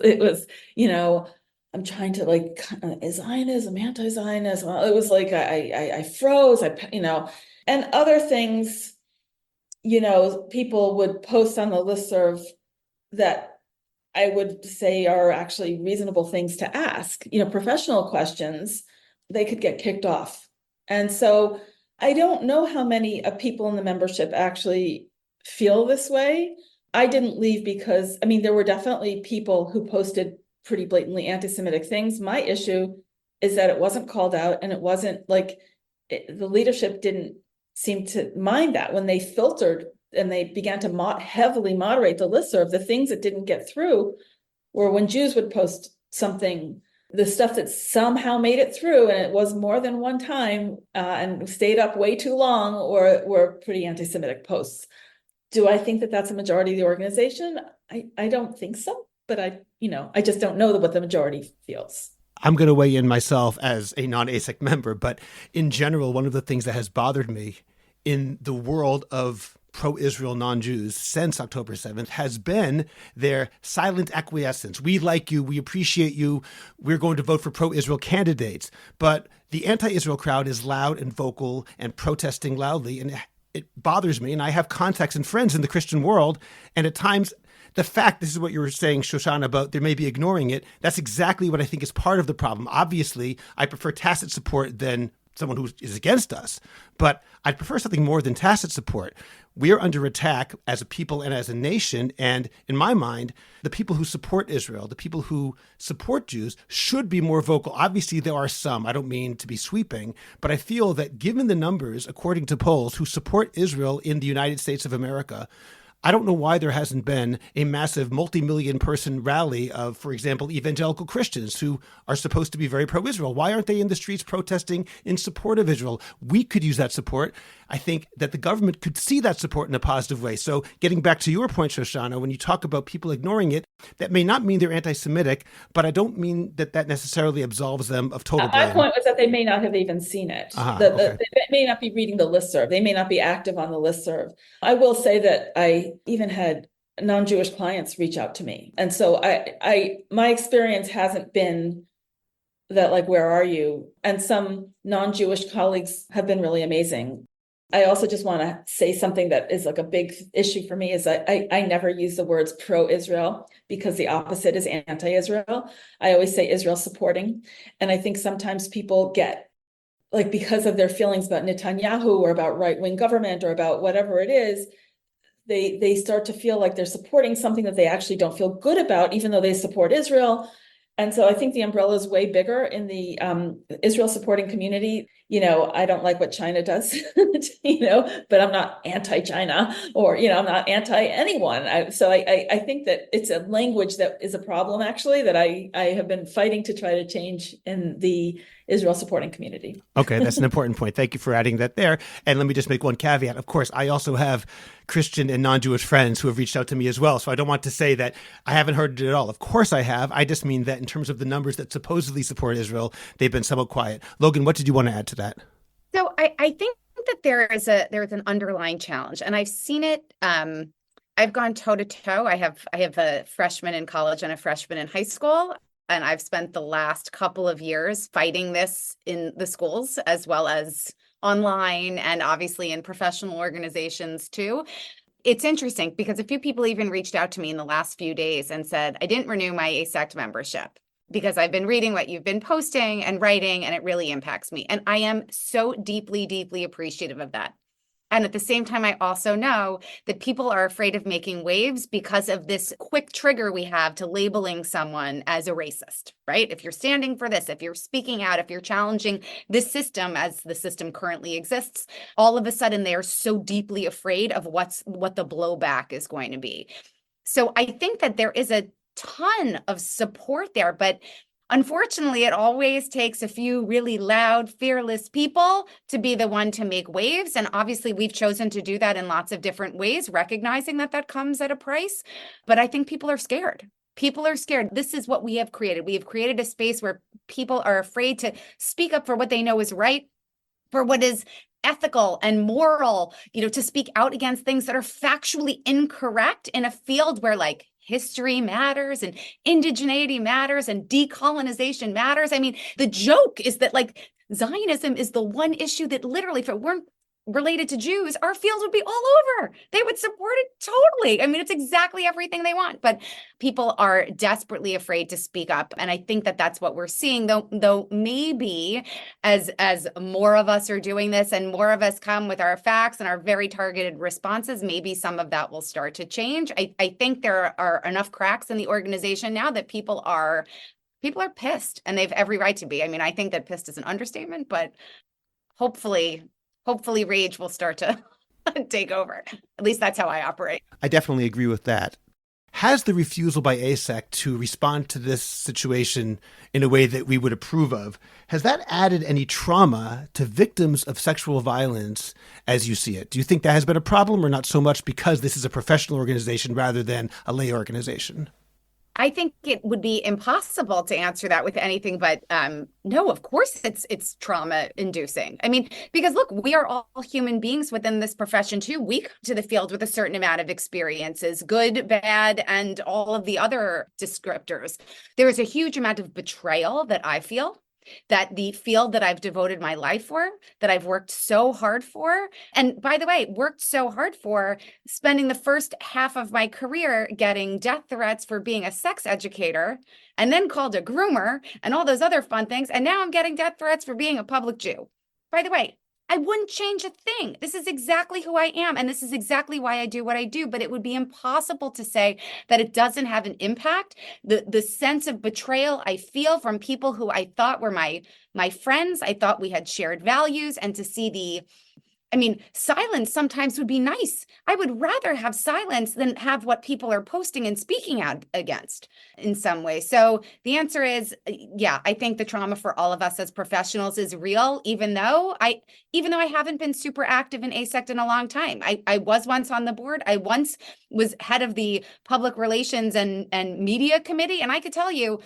I'm trying to like, Zionism, anti-Zionism. It was like, I froze, and other things, people would post on the listserv that I would say are actually reasonable things to ask, professional questions, they could get kicked off. And so I don't know how many people in the membership actually feel this way. I didn't leave because, there were definitely people who posted pretty blatantly anti-Semitic things. My issue is that it wasn't called out, and it wasn't like the leadership didn't seem to mind that when they filtered and they began to heavily moderate the listserv. The things that didn't get through were when Jews would post something, the stuff that somehow made it through, and it was more than one time and stayed up way too long, or were pretty anti-Semitic posts. Do I think that that's a majority of the organization? I don't think so, but I just don't know what the majority feels. I'm going to weigh in myself as a non-AASECT member, but in general, one of the things that has bothered me in the world of pro-Israel non-Jews since October 7th has been their silent acquiescence. We like you. We appreciate you. We're going to vote for pro-Israel candidates. But the anti-Israel crowd is loud and vocal and protesting loudly. And it bothers me. And I have contacts and friends in the Christian world. And at times, the fact, this is what you were saying, Shoshana, about they may be ignoring it. That's exactly what I think is part of the problem. Obviously, I prefer tacit support than someone who is against us, but I'd prefer something more than tacit support. We are under attack as a people and as a nation. And in my mind, the people who support Israel, the people who support Jews should be more vocal. Obviously, there are some, I don't mean to be sweeping, but I feel that given the numbers, according to polls, who support Israel in the United States of America, I don't know why there hasn't been a massive multi-million person rally of, for example, evangelical Christians who are supposed to be very pro-Israel. Why aren't they in the streets protesting in support of Israel? We could use that support. I think that the government could see that support in a positive way. So getting back to your point, Shoshana, when you talk about people ignoring it, that may not mean they're anti-Semitic, but I don't mean that that necessarily absolves them of total blame. My point was that they may not have even seen it. Okay. They may not be reading the listserv. They may not be active on the listserv. I will say that I even had non-Jewish clients reach out to me. And so my experience hasn't been that, like, where are you? And some non-Jewish colleagues have been really amazing. I also just want to say something that is like a big issue for me is that I never use the words pro-Israel, because the opposite is anti-Israel. I always say Israel supporting. And I think sometimes people get, like, because of their feelings about Netanyahu or about right-wing government or about whatever it is, they start to feel like they're supporting something that they actually don't feel good about, even though they support Israel. And so I think the umbrella is way bigger in the Israel supporting community. I don't like what China does, but I'm not anti-China or, I'm not anti-anyone. So I think that it's a language that is a problem, actually, that I have been fighting to try to change in the Israel supporting community. Okay, that's an important point. Thank you for adding that there. And let me just make one caveat. Of course, I also have Christian and non-Jewish friends who have reached out to me as well. So I don't want to say that I haven't heard it at all. Of course I have. I just mean that in terms of the numbers that supposedly support Israel, they've been somewhat quiet. Logan, what did you want to add to that? So I think that there is an underlying challenge, and I've seen it. I've gone toe to toe. I have a freshman in college and a freshman in high school. And I've spent the last couple of years fighting this in the schools as well as online and obviously in professional organizations too. It's interesting because a few people even reached out to me in the last few days and said, I didn't renew my AASECT membership because I've been reading what you've been posting and writing, and it really impacts me. And I am so deeply, deeply appreciative of that. And at the same time, I also know that people are afraid of making waves because of this quick trigger we have to labeling someone as a racist, right? If you're standing for this, if you're speaking out, if you're challenging this system as the system currently exists, all of a sudden they are so deeply afraid of what the blowback is going to be. So I think that there is a ton of support there, but unfortunately, it always takes a few really loud, fearless people to be the one to make waves. And obviously, we've chosen to do that in lots of different ways, recognizing that that comes at a price. But I think people are scared. People are scared. This is what we have created. We have created a space where people are afraid to speak up for what they know is right, for what is ethical and moral, to speak out against things that are factually incorrect in a field where history matters and indigeneity matters and decolonization matters. I mean, the joke is that Zionism is the one issue that literally, if it weren't related to Jews, our field would be all over. They would support it totally. I mean, it's exactly everything they want, but people are desperately afraid to speak up. And I think that that's what we're seeing, though maybe as more of us are doing this and more of us come with our facts and our very targeted responses, maybe some of that will start to change. I think there are enough cracks in the organization now that people are pissed, and they've every right to be. I mean, I think that pissed is an understatement, but hopefully rage will start to take over. At least that's how I operate. I definitely agree with that. Has the refusal by AASECT to respond to this situation in a way that we would approve of, has that added any trauma to victims of sexual violence as you see it? Do you think that has been a problem, or not so much because this is a professional organization rather than a lay organization? I think it would be impossible to answer that with anything but no, of course it's trauma inducing. I mean, because look, we are all human beings within this profession too. We come to the field with a certain amount of experiences, good, bad, and all of the other descriptors. There is a huge amount of betrayal that I feel, that the field that I've devoted my life for, that I've worked so hard for, and by the way, worked so hard for, spending the first half of my career getting death threats for being a sex educator, and then called a groomer, and all those other fun things, and now I'm getting death threats for being a public Jew. By the way, I wouldn't change a thing. This is exactly who I am, and this is exactly why I do what I do, but it would be impossible to say that it doesn't have an impact. The sense of betrayal I feel from people who I thought were my friends, I thought we had shared values, and to see silence sometimes would be nice. I would rather have silence than have what people are posting and speaking out against in some way. So the answer is, yeah, I think the trauma for all of us as professionals is real, even though I haven't been super active in AASECT in a long time. I was once on the board. I once was head of the public relations and media committee. And I could tell you,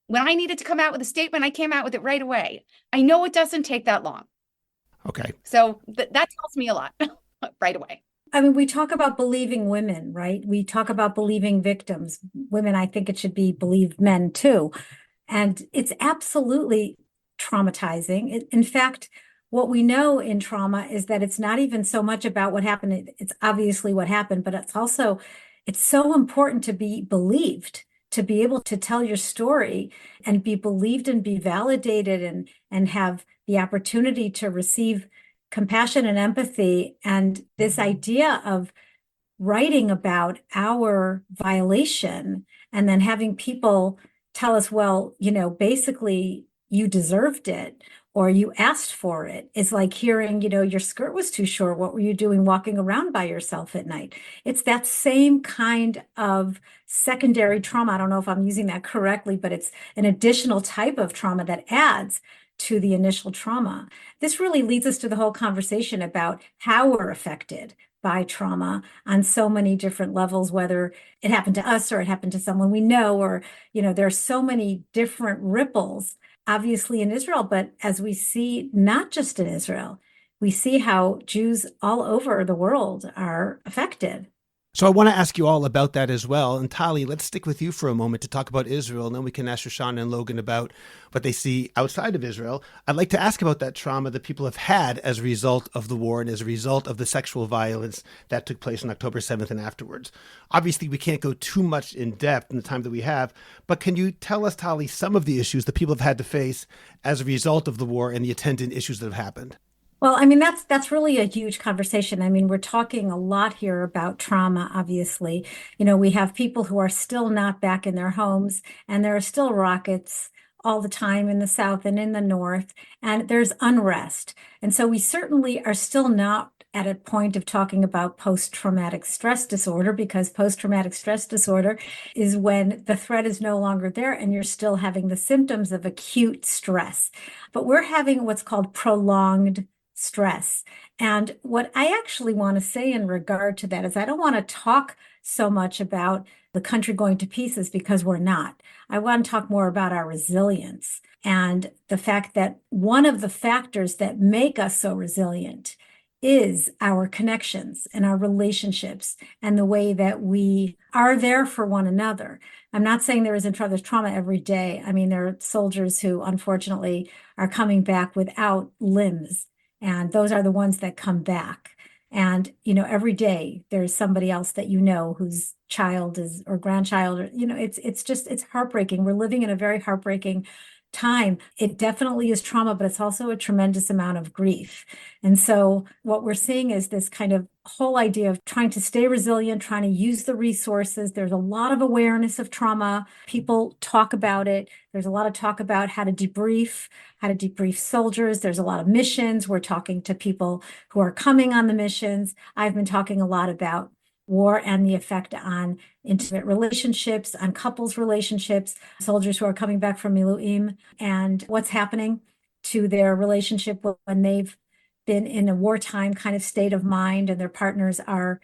when I needed to come out with a statement, I came out with it right away. I know it doesn't take that long. Okay. So that tells me a lot right away. I mean, we talk about believing women, right? We talk about believing victims. Women, I think it should be believe men too. And it's absolutely traumatizing. In fact, what we know in trauma is that it's not even so much about what happened. It's obviously what happened, but it's so important to be believed, to be able to tell your story and be believed and be validated and have the opportunity to receive compassion and empathy. And this idea of writing about our violation and then having people tell us, well, basically you deserved it or you asked for it, is like hearing, your skirt was too short. What were you doing walking around by yourself at night? It's that same kind of secondary trauma. I don't know if I'm using that correctly, but it's an additional type of trauma that adds to the initial trauma. This really leads us to the whole conversation about how we're affected by trauma on so many different levels, whether it happened to us or it happened to someone we know, or, there are so many different ripples, obviously in Israel, but as we see, not just in Israel, we see how Jews all over the world are affected. So I want to ask you all about that as well. And Tali, let's stick with you for a moment to talk about Israel, and then we can ask Shoshana and Logan about what they see outside of Israel. I'd like to ask about that trauma that people have had as a result of the war and as a result of the sexual violence that took place on October 7th and afterwards. Obviously, we can't go too much in depth in the time that we have, but can you tell us, Tali, some of the issues that people have had to face as a result of the war and the attendant issues that have happened? Well, that's really a huge conversation. We're talking a lot here about trauma, obviously. We have people who are still not back in their homes, and there are still rockets all the time in the South and in the North, and there's unrest. And so we certainly are still not at a point of talking about post-traumatic stress disorder, because post-traumatic stress disorder is when the threat is no longer there and you're still having the symptoms of acute stress. But we're having what's called prolonged stress. And what I actually want to say in regard to that is I don't want to talk so much about the country going to pieces, because we're not. I want to talk more about our resilience and the fact that one of the factors that make us so resilient is our connections and our relationships and the way that we are there for one another. I'm not saying there's trauma every day. There are soldiers who unfortunately are coming back without limbs. And those are the ones that come back. And, every day there's somebody else that whose child is or grandchild, or, it's heartbreaking. We're living in a very heartbreaking time. It definitely is trauma, but it's also a tremendous amount of grief. And so what we're seeing is this kind of whole idea of trying to stay resilient, trying to use the resources. There's a lot of awareness of trauma. People talk about it. There's a lot of talk about how to debrief soldiers. There's a lot of missions. We're talking to people who are coming on the missions. I've been talking a lot about war and the effect on intimate relationships, on couples relationships, soldiers who are coming back from Miluim, and what's happening to their relationship when they've been in a wartime kind of state of mind and their partners are,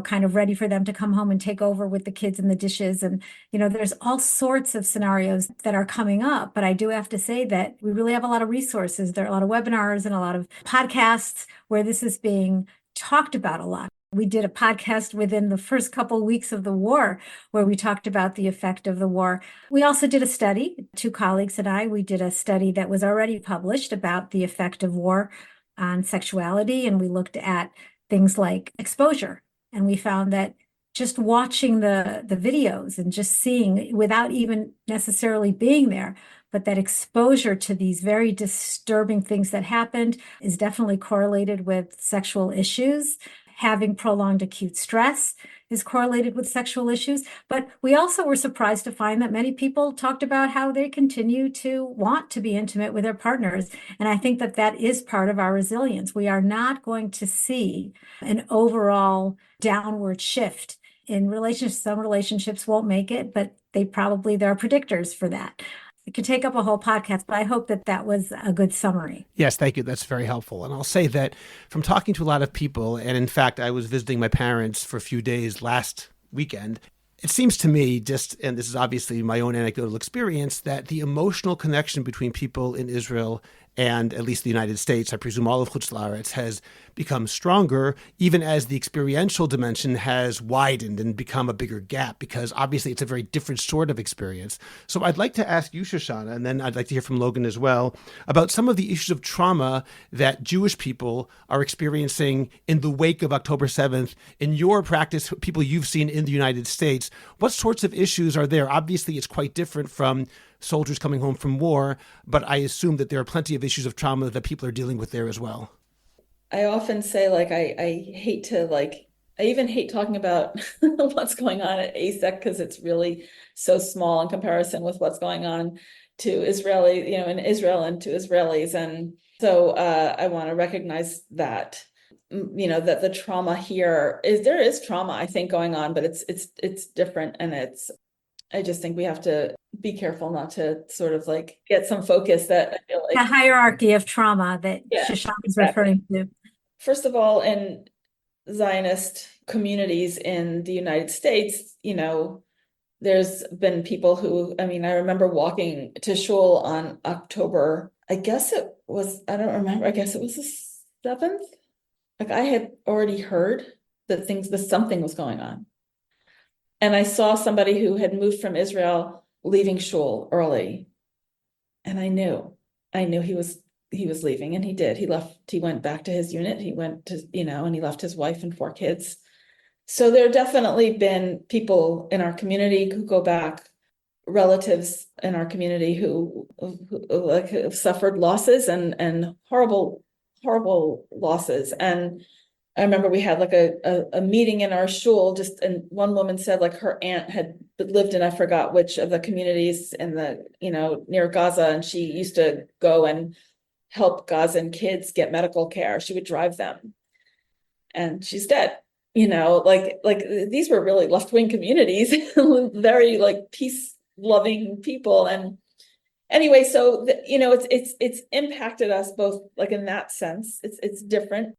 kind of ready for them to come home and take over with the kids and the dishes. And, there's all sorts of scenarios that are coming up. But I do have to say that we really have a lot of resources. There are a lot of webinars and a lot of podcasts where this is being talked about a lot. We did a podcast within the first couple of weeks of the war where we talked about the effect of the war. We also did a study, two colleagues and I, we did a study that was already published about the effect of war on sexuality. And we looked at things like exposure. And we found that just watching the videos and just seeing without even necessarily being there, but that exposure to these very disturbing things that happened is definitely correlated with sexual issues. Having prolonged acute stress is correlated with sexual issues. But we also were surprised to find that many people talked about how they continue to want to be intimate with their partners. And I think that that is part of our resilience. We are not going to see an overall downward shift in relationships. Some relationships won't make it, but there are predictors for that. It could take up a whole podcast, but I hope that that was a good summary. Yes, thank you. That's very helpful. And I'll say that from talking to a lot of people, and in fact, I was visiting my parents for a few days last weekend, it seems to me and this is obviously my own anecdotal experience, that the emotional connection between people in Israel and at least the United States, I presume all of Chutz La'aretz, has become stronger, even as the experiential dimension has widened and become a bigger gap, because obviously it's a very different sort of experience. So I'd like to ask you, Shoshana, and then I'd like to hear from Logan as well, about some of the issues of trauma that Jewish people are experiencing in the wake of October 7th. In your practice, people you've seen in the United States, what sorts of issues are there? Obviously, it's quite different from soldiers coming home from war, but I assume that there are plenty of issues of trauma that people are dealing with there as well. I often say, I hate to I even hate talking about what's going on at AASECT because it's really so small in comparison with what's going on to Israeli, in Israel and to Israelis. And so I want to recognize that, that the trauma here there is trauma, I think, going on, but it's different. And I just think we have to be careful not to sort of like get some focus that I feel like the hierarchy of trauma that Shoshana is referring to. First of all, in Zionist communities in the United States, there's been people who, I remember walking to shul on October, I guess it was, I don't remember, I guess it was the 7th. Like I had already heard that something was going on. And I saw somebody who had moved from Israel leaving shul early. And I knew he was leaving, and he did. He went back to his unit. He went to, and he left his wife and 4 kids. So there have definitely been people in our community who go back, relatives in our community who like have suffered losses and horrible, horrible losses. And I remember we had like a meeting in our shul, and one woman said like her aunt had lived in, I forgot which of the communities in the, near Gaza. And she used to go and help Gazan kids get medical care. She would drive them, and she's dead. Like these were really left-wing communities, very like peace-loving people. And anyway, so it's impacted us both, like in that sense, it's different.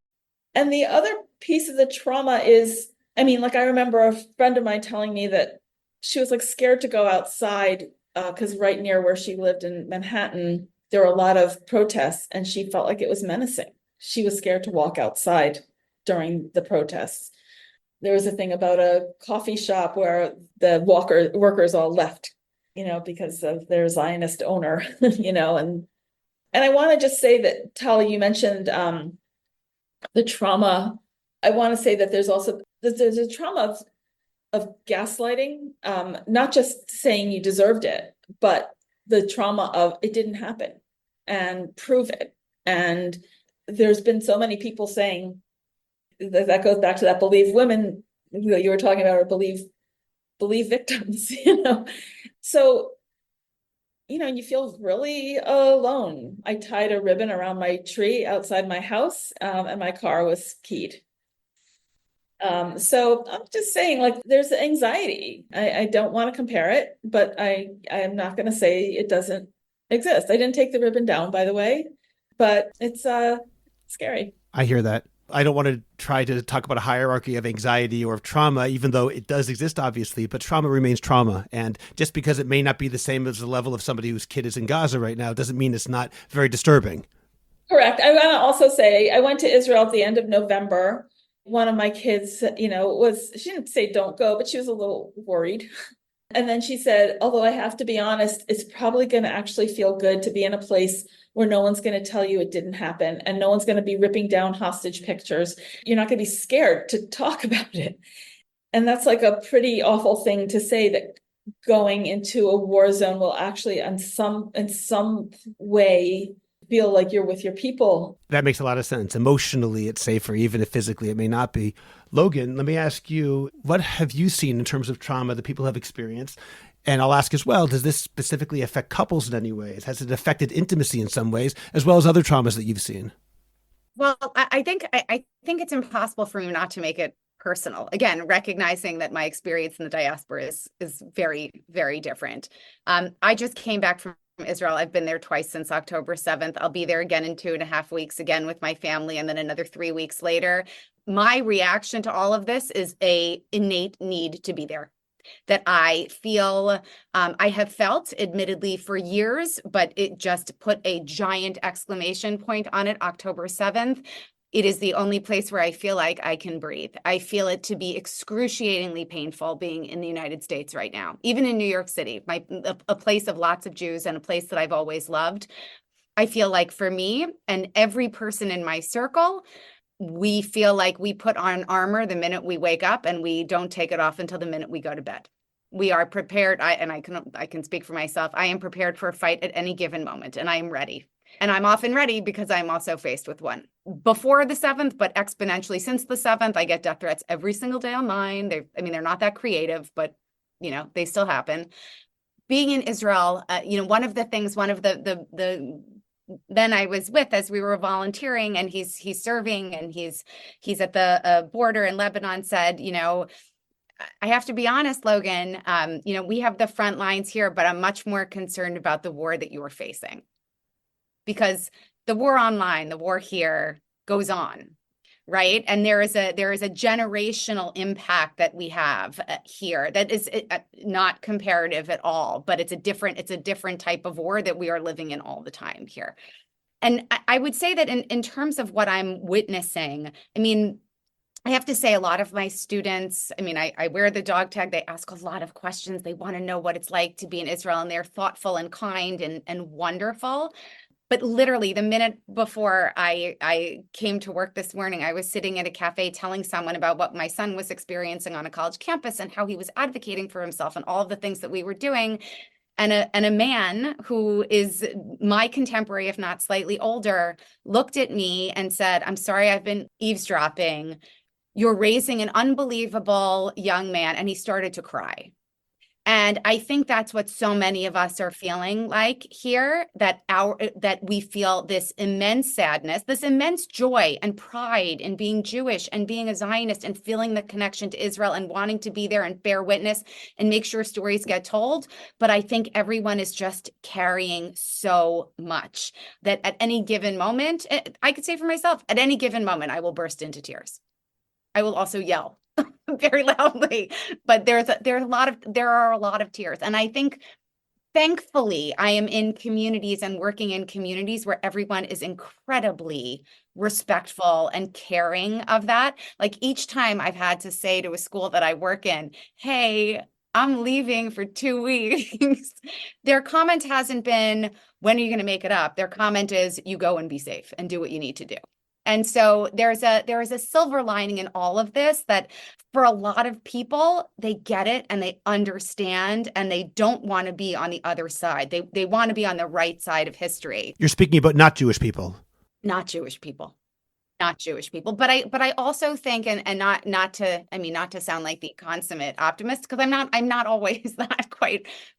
And the other piece of the trauma is, like I remember a friend of mine telling me that she was like scared to go outside because right near where she lived in Manhattan, there were a lot of protests, and she felt like it was menacing. She was scared to walk outside during the protests. There was a thing about a coffee shop where the workers all left, because of their Zionist owner, and I want to just say that, Tali, you mentioned the trauma. I want to say that there's a trauma of gaslighting, not just saying you deserved it, but the trauma of it didn't happen and prove it. And there's been so many people saying that goes back to that believe women you were talking about, or believe victims, So, you feel really alone. I tied a ribbon around my tree outside my house, and my car was keyed. So I'm just saying, like, there's anxiety. I don't want to compare it, but I am not going to say it doesn't exist. I didn't take the ribbon down, by the way, but it's scary. I hear that. I don't want to try to talk about a hierarchy of anxiety or of trauma, even though it does exist, obviously, but trauma remains trauma. And just because it may not be the same as the level of somebody whose kid is in Gaza right now doesn't mean it's not very disturbing. Correct. I want to also say I went to Israel at the end of November. One of my kids, she didn't say don't go, but she was a little worried. And then she said, although I have to be honest, it's probably going to actually feel good to be in a place where no one's going to tell you it didn't happen, and no one's going to be ripping down hostage pictures. You're not going to be scared to talk about it. And that's like a pretty awful thing to say, that going into a war zone will actually in some way feel like you're with your people. That makes a lot of sense. Emotionally, it's safer, even if physically it may not be. Logan, let me ask you, what have you seen in terms of trauma that people have experienced? And I'll ask as well, does this specifically affect couples in any ways? Has it affected intimacy in some ways, as well as other traumas that you've seen? Well, I think it's impossible for me not to make it personal. Again, recognizing that my experience in the diaspora is very, very different. I just came back from Israel. I've been there twice since October 7th. I'll be there again in 2.5 weeks, again with my family, and then another 3 weeks later. My reaction to all of this is an innate need to be there, that I feel I have felt, admittedly, for years, but it just put a giant exclamation point on it October 7th. It is the only place where I feel like I can breathe. I feel it to be excruciatingly painful being in the United States right now, even in New York City, a place of lots of Jews and a place that I've always loved. I feel like for me and every person in my circle, we feel like we put on armor the minute we wake up, and we don't take it off until the minute we go to bed. We are prepared. I can speak for myself. I am prepared for a fight at any given moment, and I am ready. And I'm often ready because I'm also faced with one. Before the 7th, but exponentially since the 7th, I get death threats every single day on mine. They're not that creative, but they still happen. Being in Israel, one of the then I was with as we were volunteering, and he's serving, and he's at the border in Lebanon, said, I have to be honest, Logan, we have the front lines here, but I'm much more concerned about the war that you are facing, because the war online, the war here goes on, right? And there is a generational impact that we have here that is not comparative at all, but it's a different type of war that we are living in all the time here. And I would say that in terms of what I'm witnessing, I have to say a lot of my students, I wear the dog tag. They ask a lot of questions. They want to know what it's like to be in Israel, and they're thoughtful and kind and wonderful. But literally the minute before I came to work this morning, I was sitting at a cafe telling someone about what my son was experiencing on a college campus and how he was advocating for himself and all of the things that we were doing. And a man who is my contemporary, if not slightly older, looked at me and said, "I'm sorry, I've been eavesdropping. You're raising an unbelievable young man." And he started to cry. And I think that's what so many of us are feeling like here, that we feel this immense sadness, this immense joy and pride in being Jewish and being a Zionist and feeling the connection to Israel and wanting to be there and bear witness and make sure stories get told. But I think everyone is just carrying so much that at any given moment, I could say for myself, at any given moment, I will burst into tears. I will also yell very loudly, but there are a lot of tears. And I think, thankfully, I am in communities and working in communities where everyone is incredibly respectful and caring of that. Like, each time I've had to say to a school that I work in, "Hey, I'm leaving for 2 weeks." Their comment hasn't been, "When are you going to make it up?" Their comment is, "You go and be safe and do what you need to do." And so there is a silver lining in all of this, that for a lot of people, they get it and they understand, and they don't want to be on the other side. They want to be on the right side of history. You're speaking about not Jewish people. Not Jewish people. Not Jewish people. But I also think, and not to sound like the consummate optimist, because I'm not always that,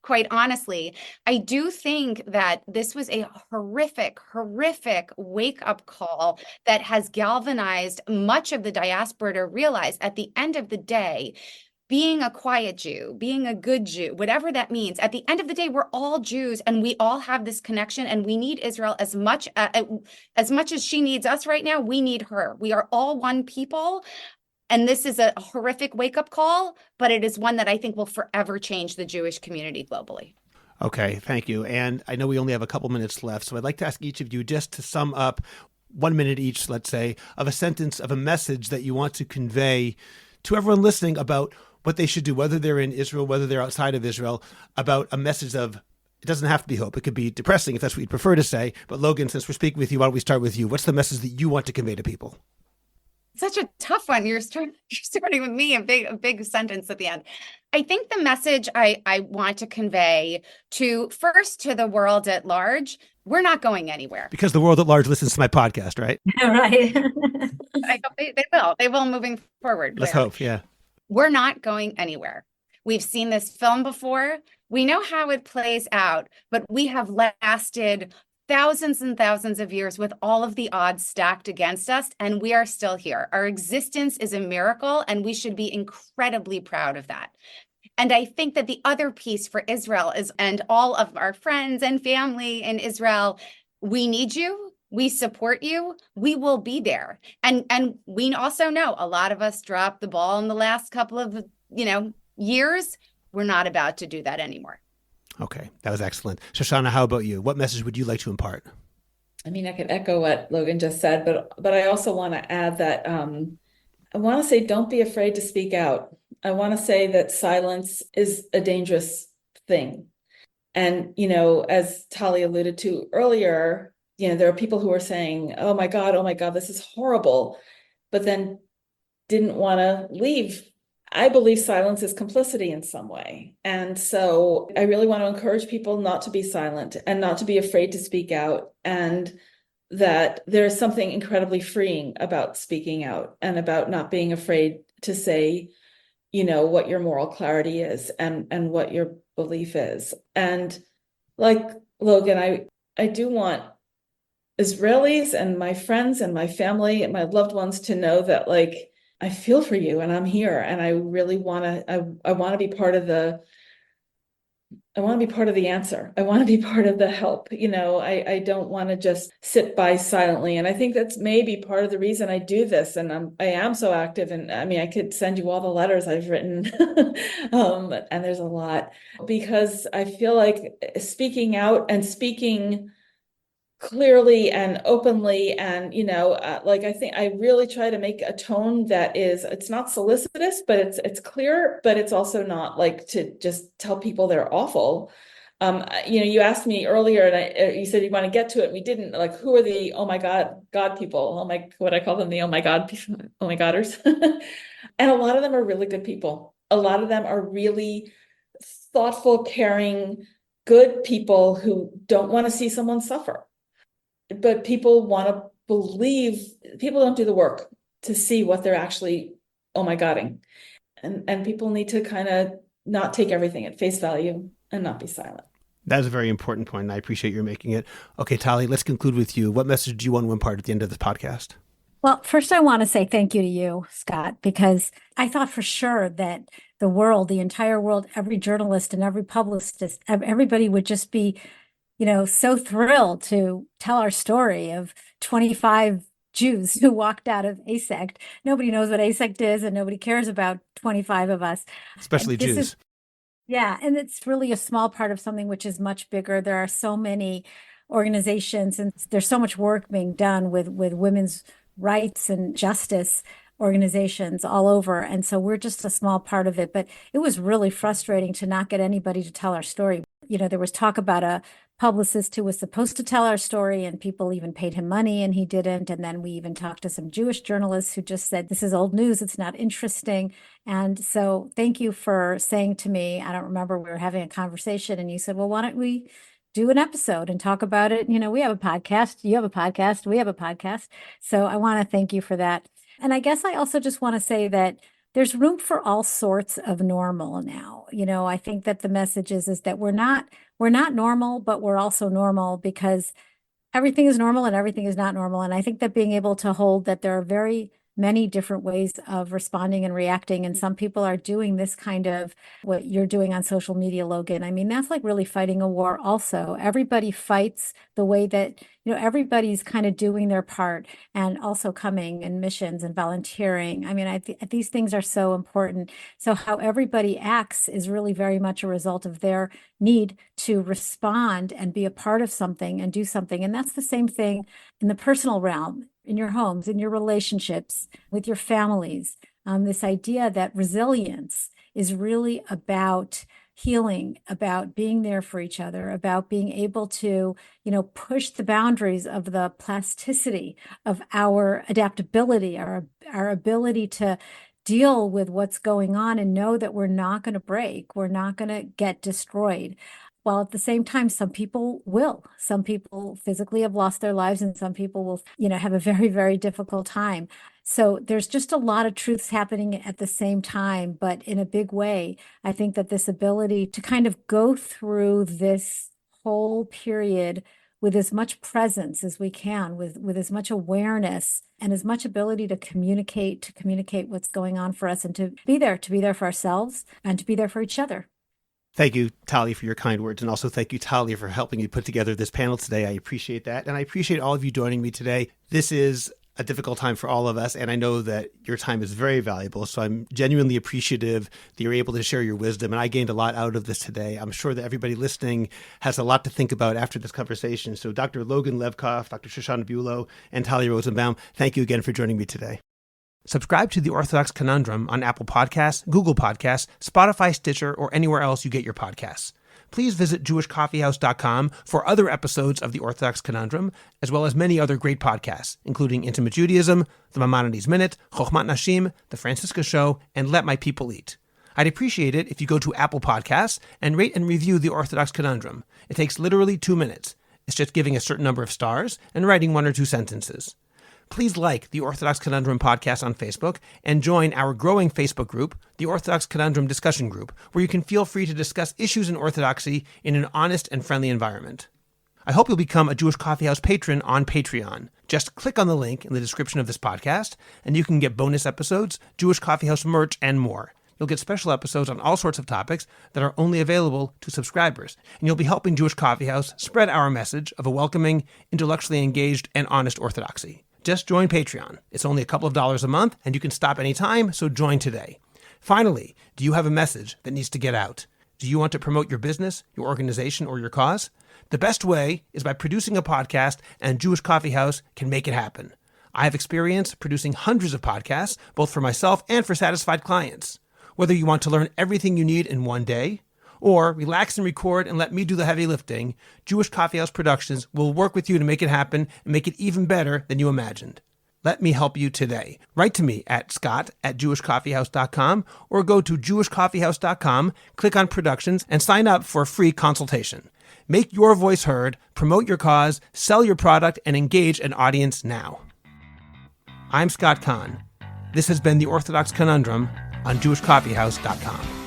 quite honestly. I do think that this was a horrific wake-up call that has galvanized much of the diaspora to realize, at the end of the day, being a quiet Jew, being a good Jew, whatever that means, at the end of the day, we're all Jews, and we all have this connection, and we need Israel as much as she needs us right now. We need her. We are all one people. And this is a horrific wake-up call, but it is one that I think will forever change the Jewish community globally. Okay, thank you. And I know we only have a couple minutes left, so I'd like to ask each of you just to sum up 1 minute each, let's say, of a sentence of a message that you want to convey to everyone listening about what they should do, whether they're in Israel, whether they're outside of Israel, about a message of, it doesn't have to be hope. It could be depressing if that's what you'd prefer to say. But Logan, since we're speaking with you, why don't we start with you? What's the message that you want to convey to people? Such a tough one. You're starting with me, a big sentence at the end. I think the message I want to convey to the world at large, we're not going anywhere. Because the world at large listens to my podcast, right? Right. I hope they will. They will moving forward. Let's hope, yeah. We're not going anywhere. We've seen this film before. We know how it plays out, but we have lasted thousands and thousands of years with all of the odds stacked against us, and we are still here. Our existence is a miracle, and we should be incredibly proud of that. And I think that the other piece for Israel is, and all of our friends and family in Israel, we need you. We support you. We will be there. And we also know a lot of us dropped the ball in the last couple of, years. We're not about to do that anymore. Okay, that was excellent. Shoshana, how about you? What message would you like to impart? I can echo what Logan just said, but I also want to add that I want to say, don't be afraid to speak out. I want to say that silence is a dangerous thing. And, as Tali alluded to earlier, there are people who are saying, oh my God, this is horrible, but then didn't want to leave I believe silence is complicity in some way. And so I really want to encourage people not to be silent and not to be afraid to speak out, and that there's something incredibly freeing about speaking out and about not being afraid to say, what your moral clarity is and what your belief is. And like Logan, I do want Israelis and my friends and my family and my loved ones to know that, like, I feel for you and I'm here, and I really want to, I want to be part of the answer. I want to be part of the help. I don't want to just sit by silently. And I think that's maybe part of the reason I do this. And I am so active. And I mean, I could send you all the letters I've written. And there's a lot, because I feel like speaking out and speaking clearly and openly, and like, I think I really try to make a tone that it's not solicitous, but it's clear, but it's also not like to just tell people they're awful. You asked me earlier, and you said you want to get to it, and we didn't. Like, who are the oh my God people? What I call them, the oh my God Goders. And a lot of them are really good people. A lot of them are really thoughtful, caring, good people who don't want to see someone suffer. But people want to believe, people don't do the work to see what they're actually oh my Godding. And people need to kind of not take everything at face value and not be silent. That's a very important point, and I appreciate your making it. Okay, Tali, let's conclude with you. What message do you want to impart at the end of this podcast? Well, first, I want to say thank you to you, Scott, because I thought for sure that the world, the entire world, every journalist and every publicist, everybody would just be so thrilled to tell our story of 25 Jews who walked out of AASECT. Nobody knows what AASECT is, and nobody cares about 25 of us. Especially Jews. And it's really a small part of something which is much bigger. There are so many organizations, and there's so much work being done with women's rights and justice organizations all over. And so we're just a small part of it. But it was really frustrating to not get anybody to tell our story. There was talk about a publicist who was supposed to tell our story, and people even paid him money and he didn't. And then we even talked to some Jewish journalists who just said, this is old news, it's not interesting. And so thank you for saying to me, I don't remember, we were having a conversation and you said, well, why don't we do an episode and talk about it? We have a podcast, you have a podcast, we have a podcast. So I want to thank you for that. And I guess I also just want to say that there's room for all sorts of normal now. I think that the message is that we're not normal, but we're also normal, because everything is normal and everything is not normal. And I think that being able to hold that there are very many different ways of responding and reacting. And some people are doing this kind of what you're doing on social media, Logan. I mean, that's like really fighting a war also. Everybody fights the way that, everybody's kind of doing their part, and also coming and missions and volunteering. I mean, these things are so important. So how everybody acts is really very much a result of their need to respond and be a part of something and do something. And that's the same thing in the personal realm, in your homes, in your relationships, with your families. This idea that resilience is really about healing, about being there for each other, about being able to, push the boundaries of the plasticity of our adaptability, our ability to deal with what's going on and know that we're not going to break, we're not going to get destroyed. While at the same time, some people will. Some people physically have lost their lives, and some people will, have a very, very difficult time. So there's just a lot of truths happening at the same time, but in a big way. I think that this ability to kind of go through this whole period with as much presence as we can, with as much awareness and as much ability to communicate what's going on for us, and to be there for ourselves and to be there for each other. Thank you, Tali, for your kind words. And also thank you, Tali, for helping me put together this panel today. I appreciate that. And I appreciate all of you joining me today. This is a difficult time for all of us, and I know that your time is very valuable. So I'm genuinely appreciative that you're able to share your wisdom. And I gained a lot out of this today. I'm sure that everybody listening has a lot to think about after this conversation. So Dr. Logan Levkoff, Dr. Shoshana Bulow, and Tali Rosenbaum, thank you again for joining me today. Subscribe to The Orthodox Conundrum on Apple Podcasts, Google Podcasts, Spotify, Stitcher, or anywhere else you get your podcasts. please visit jewishcoffeehouse.com for other episodes of The Orthodox Conundrum, as well as many other great podcasts, including Intimate Judaism, The Maimonides Minute, Chochmat Nashim, The Francisca Show, and Let My People Eat. I'd appreciate it if you go to Apple Podcasts and rate and review The Orthodox Conundrum. It takes literally 2 minutes. It's just giving a certain number of stars and writing 1 or 2 sentences. Please like the Orthodox Conundrum podcast on Facebook and join our growing Facebook group, the Orthodox Conundrum Discussion Group, where you can feel free to discuss issues in Orthodoxy in an honest and friendly environment. I hope you'll become a Jewish Coffee House patron on Patreon. Just click on the link in the description of this podcast, and you can get bonus episodes, Jewish Coffee House merch, and more. You'll get special episodes on all sorts of topics that are only available to subscribers, and you'll be helping Jewish Coffee House spread our message of a welcoming, intellectually engaged, and honest Orthodoxy. Just join Patreon. It's only a couple of dollars a month, and you can stop anytime, so join today. Finally, do you have a message that needs to get out? Do you want to promote your business, your organization, or your cause? The best way is by producing a podcast, and Jewish Coffee House can make it happen. I have experience producing hundreds of podcasts, both for myself and for satisfied clients. Whether you want to learn everything you need in one day, or relax and record and let me do the heavy lifting, Jewish Coffee House Productions will work with you to make it happen and make it even better than you imagined. Let me help you today. Write to me at scott@jewishcoffeehouse.com or go to jewishcoffeehouse.com, click on Productions, and sign up for a free consultation. Make your voice heard, promote your cause, sell your product, and engage an audience now. I'm Scott Kahn. This has been The Orthodox Conundrum on jewishcoffeehouse.com.